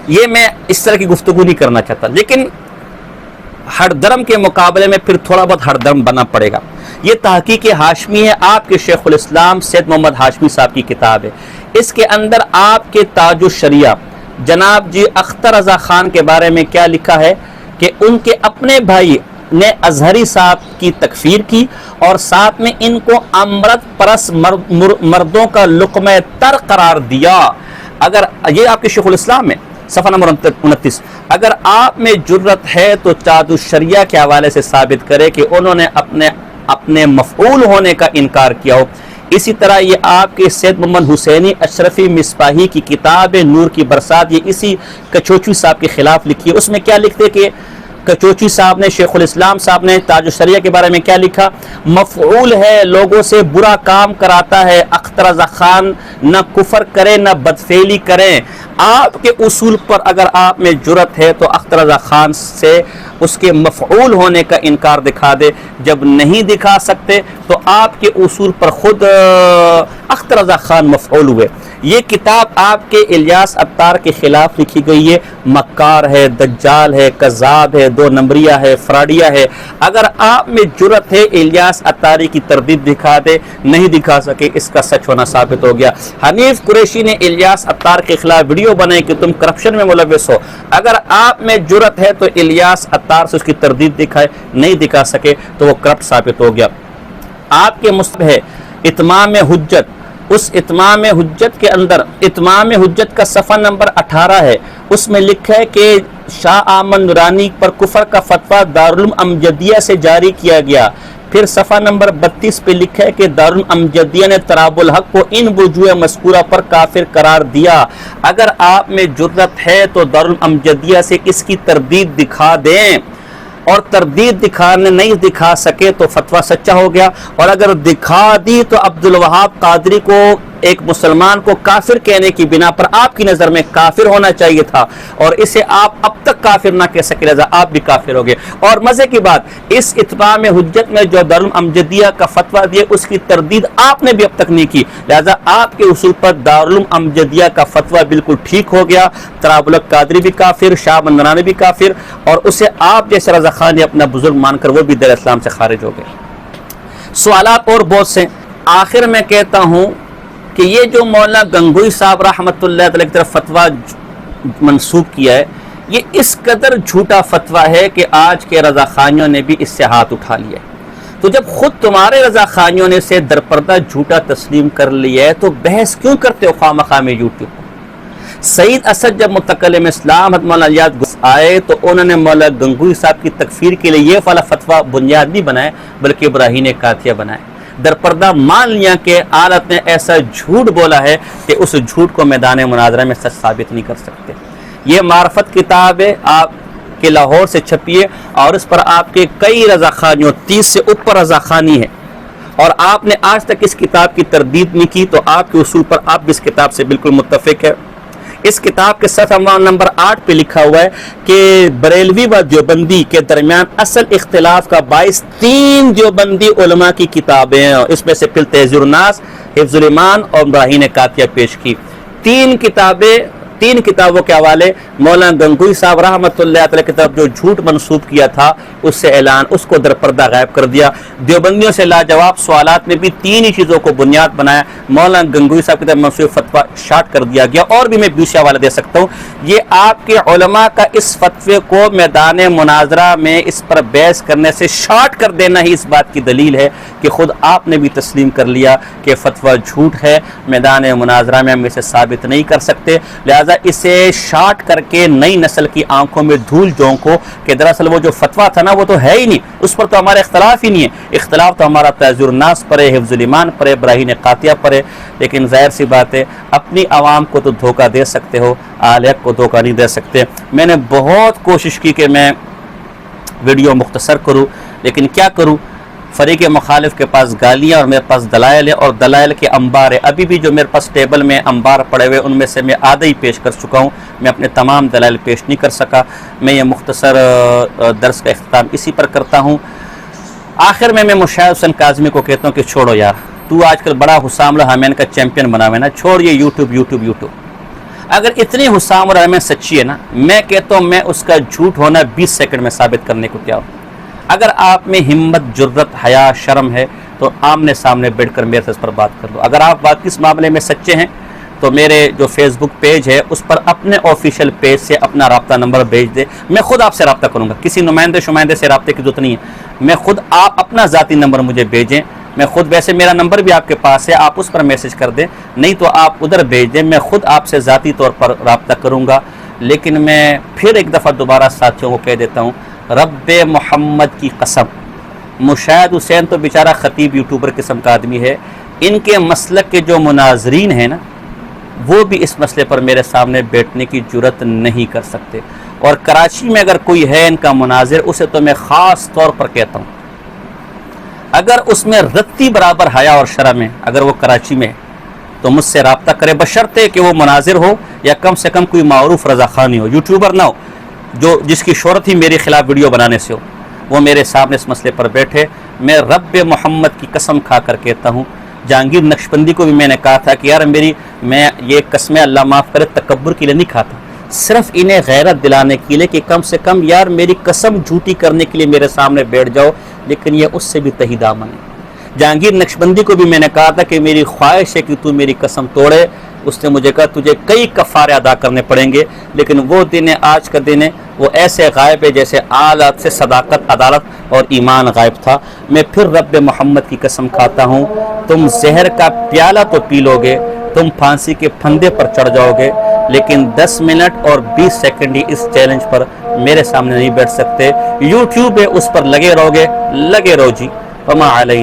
یہ میں اس طرح کی گفتگو نہیں کرنا چاہتا، لیکن ہر درم کے مقابلے میں پھر تھوڑا بہت ہر درم بننا پڑے گا۔ یہ تحقیق ہاشمی ہے، آپ کے شیخ الاسلام سید محمد ہاشمی صاحب کی کتاب ہے، اس کے اندر آپ کے تاج الشریعہ جناب جی اختر رضا خان کے بارے میں کیا لکھا ہے کہ ان کے اپنے بھائی نے ازہری صاحب کی تکفیر کی اور ساتھ میں ان کو امرت پرس مردوں کا لقمہ تر قرار دیا۔ اگر یہ آپ کے شیخ الاسلام ہے صفحہ نمبر 29، اگر آپ میں جرت ہے تو چاد الشریعہ کے حوالے سے ثابت کرے کہ انہوں نے اپنے مفعول ہونے کا انکار کیا ہو۔ اسی طرح یہ آپ کے سید محمد حسینی اشرفی مصباحی کی کتاب نور کی برسات، یہ اسی کچوچی صاحب کے خلاف لکھی ہے۔ اس میں کیا لکھتے کہ کچوچی صاحب نے، شیخ الاسلام صاحب نے تاج الشریعہ کے بارے میں کیا لکھا؟ مفعول ہے، لوگوں سے برا کام کراتا ہے، اختر رضا خان نہ کفر کرے نہ بدفعلی کریں۔ آپ کے اصول پر اگر آپ میں جرت ہے تو اختر رضا خان سے اس کے مفعول ہونے کا انکار دکھا دے، جب نہیں دکھا سکتے تو آپ کے اصول پر خود اختر رضا خان مفعول ہوئے۔ یہ کتاب آپ کے الیاس عطار کے خلاف لکھی گئی ہے، مکار ہے، دجال ہے، کذاب ہے، دو نمبریہ ہے، فراڈیہ ہے۔ اگر آپ میں جرت ہے الیاس عطاری کی تردید دکھا دے، نہیں دکھا سکے، اس کا سچ ہونا ثابت ہو گیا۔ حنیف قریشی نے الیاس عطار کے خلاف ویڈیو بنائی کہ تم کرپشن میں ملوث ہو، اگر آپ میں جرت ہے تو الیاس عطار سے اس کی تردید دکھائے، نہیں دکھا سکے تو وہ کرپٹ ثابت ہو گیا۔ آپ کے مستحب ہے اتمام حجت، اس اتمام حجت کے اندر، اتمام حجت کا صفحہ نمبر 18 ہے، اس میں لکھا ہے کہ شاہ احمد نورانی پر کفر کا فتویٰ دارالعلوم امجدیہ سے جاری کیا گیا۔ پھر صفحہ نمبر 32 پہ لکھا ہے کہ دارالعلوم امجدیہ نے تراب الحق کو ان وجوہ مذکورہ پر کافر قرار دیا۔ اگر آپ میں جرت ہے تو دارالعلوم امجدیہ سے اس کی تردید دکھا دیں، اور تردید دکھانے نہیں دکھا سکے تو فتویٰ سچا ہو گیا، اور اگر دکھا دی تو عبدالوہاب قادری کو ایک مسلمان کو کافر کہنے کی بنا پر آپ کی نظر میں کافر ہونا چاہیے تھا، اور اسے آپ اب تک کافر نہ کہہ سکے، لہذا آپ بھی کافر ہو گئے۔ اور مزے کی بات، اس اتمام حجت میں جو دارالعلوم امجدیہ کا فتویٰ دیا اس کی تردید آپ نے بھی اب تک نہیں کی، لہذا آپ کے اصول پر دارالعلوم امجدیہ کا فتویٰ بالکل ٹھیک ہو گیا۔ تراب الحق قادری بھی کافر، شاہ مندرانی بھی کافر، اور اسے آپ جیسے رضا خان نے اپنا بزرگ مان کر وہ بھی دیر اسلام سے خارج ہو گئے۔ سوالات اور بہت سے۔ آخر میں کہتا ہوں کہ یہ جو مولانا گنگوئی صاحب رحمۃ اللہ علیہ کی طرف فتویٰ منسوب کیا ہے، یہ اس قدر جھوٹا فتویٰ ہے کہ آج کے رضا خانیوں نے بھی اس سے ہاتھ اٹھا لیا ہے۔ تو جب خود تمہارے رضا خانیوں نے سے درپردہ جھوٹا تسلیم کر لیا ہے تو بحث کیوں کرتے ہو خواہ مخواہ میں یوٹیوب پر؟ سعید اسد جب متکلم اسلام حضرت مولانا الیاس آئے تو انہوں نے مولانا گنگوئی صاحب کی تکفیر کے لیے یہ والا فتویٰ بنیاد نہیں بنائے بلکہ ابراہیم قاتیہ بنائے۔ درپردہ مان لیا کہ عالت نے ایسا جھوٹ بولا ہے کہ اس جھوٹ کو میدان مناظرہ میں سچ ثابت نہیں کر سکتے۔ یہ معرفت کتاب ہے، آپ کے لاہور سے چھپی ہے، اور اس پر آپ کے کئی رضا خانیوں، 30 سے اوپر رضا خانی ہے، اور آپ نے آج تک اس کتاب کی تردید نہیں کی، تو آپ کے اصول پر آپ بھی اس کتاب سے بالکل متفق ہے۔ اس کتاب کے صفحہ نمبر 8 پہ لکھا ہوا ہے کہ بریلوی و دیوبندی کے درمیان اصل اختلاف کا باعث 3 دیوبندی علماء کی کتابیں ہیں، اس میں سے پھر تہذیب الناس، حفظ الایمان اور ابراہیم قاتیہ پیش کی۔ 3 کتابوں کے حوالے مولانا گنگوئی صاحب رحمۃ اللہ علیہ کی طرف جو جھوٹ منسوب کیا تھا اس سے اعلان، اس کو درپردہ غائب کر دیا۔ دیوبندیوں سے لاجواب سوالات میں بھی 3 ہی چیزوں کو بنیاد بنایا، مولانا گنگوئی صاحب کی طرف منسوب فتویٰ شارٹ کر دیا گیا، اور بھی میں 20 حوالہ دے سکتا ہوں۔ یہ آپ کے علماء کا اس فتوے کو میدان مناظرہ میں اس پر بحث کرنے سے شارٹ کر دینا ہی اس بات کی دلیل ہے کہ خود آپ نے بھی تسلیم کر لیا کہ فتویٰ جھوٹ ہے، میدان مناظرہ میں ہم اسے ثابت نہیں کر سکتے، لہذا اسے شارٹ کر کے نئی نسل کی آنکھوں میں دھول جھونکو کہ دراصل وہ جو فتویٰ تھا نا وہ تو ہے ہی نہیں، اس پر تو ہمارا اختلاف ہی نہیں ہے، اختلاف تو ہمارا تہذیب الناس پر ہے، حفظ الایمان پر ہے، ابراہیم قاتیہ پر ہے۔ لیکن ظاہر سی بات ہے اپنی عوام کو تو دھوکہ دے سکتے ہو، اہل حق کو دھوکہ نہیں دے سکتے۔ میں نے بہت کوشش کی کہ میں ویڈیو مختصر کروں، لیکن کیا کروں، فریق مخالف کے پاس گالیاں اور میرے پاس دلائل ہے، اور دلائل کے انبار ہے۔ ابھی بھی جو میرے پاس ٹیبل میں انبار پڑے ہوئے ان میں سے میں آدھا ہی پیش کر چکا ہوں، میں اپنے تمام دلائل پیش نہیں کر سکا۔ میں یہ مختصر درس کا اختتام اسی پر کرتا ہوں۔ آخر میں مشاہد حسین کاظمی کو کہتا ہوں کہ چھوڑو یار، تو آج کل بڑا حسام الحرمین کا چیمپئن بنا ہوا ہے نا، چھوڑ یہ یوٹیوب۔ اگر اتنی حسام الحرمین سچی ہے نا، میں کہتا ہوں میں اس کا جھوٹ ہونا 20 سیکنڈ میں ثابت کرنے کو تیار ہوں۔ اگر آپ میں ہمت، جرت، حیا، شرم ہے تو آمنے سامنے بیٹھ کر میرے سے اس پر بات کر لو۔ اگر آپ واقعی اس معاملے میں سچے ہیں تو میرے جو فیس بک پیج ہے اس پر اپنے آفیشیل پیج سے اپنا رابطہ نمبر بھیج دے، میں خود آپ سے رابطہ کروں گا، کسی نمائندے سے رابطے کی ضرورت نہیں ہے، میں خود، آپ اپنا ذاتی نمبر مجھے بھیجیں، میں خود، ویسے میرا نمبر بھی آپ کے پاس ہے، آپ اس پر میسج کر دیں، نہیں تو آپ ادھر بھیج دیں، میں خود آپ سے ذاتی طور پر رابطہ کروں گا۔ لیکن میں پھر ایک دفعہ دوبارہ ساتھیوں کو کہہ دیتا ہوں، رب محمد کی قسم، مشاہد حسین تو بیچارہ خطیب یوٹیوبر قسم کا آدمی ہے، ان کے مسلک کے جو مناظرین ہیں نا، وہ بھی اس مسئلے پر میرے سامنے بیٹھنے کی جرت نہیں کر سکتے. اور کراچی میں اگر کوئی ہے ان کا مناظر، اسے تو میں خاص طور پر کہتا ہوں، اگر اس میں رتی برابر حیا اور شرم ہے، اگر وہ کراچی میں ہے تو مجھ سے رابطہ کرے، بشرطے کہ وہ مناظر ہو یا کم سے کم کوئی معروف رضا خانی ہو، یوٹیوبر نہ ہو جس کی شہرت ہی میرے خلاف ویڈیو بنانے سے ہو. وہ میرے سامنے اس مسئلے پر بیٹھے. میں رب محمد کی قسم کھا کر کہتا ہوں، جہانگیر نقشبندی کو بھی میں نے کہا تھا کہ یار میں یہ قسمیں اللہ معاف کرے تکبر کے لیے نہیں کھاتا، صرف انہیں غیرت دلانے کے لیے کہ کم سے کم یار میری قسم جھوٹی کرنے کے لیے میرے سامنے بیٹھ جاؤ، لیکن یہ اس سے بھی تہی دامن ہے. جہانگیر نقشبندی کو بھی میں نے کہا تھا کہ میری خواہش ہے کہ تو میری قسم توڑے. اس نے مجھے کہا تجھے کئی کفارے ادا کرنے پڑیں گے، لیکن وہ دن آج کا دن ہے وہ ایسے غائب ہے جیسے آلات سے صداقت، عدالت اور ایمان غائب تھا. میں پھر رب محمد کی قسم کھاتا ہوں، تم زہر کا پیالہ تو پی لو گے، تم پھانسی کے پھندے پر چڑھ جاؤ گے، لیکن 10 منٹ اور 20 سیکنڈ ہی اس چیلنج پر میرے سامنے نہیں بیٹھ سکتے. یوٹیوب ہے اس پر لگے رہو گے، لگے رہو جی. وما علیہ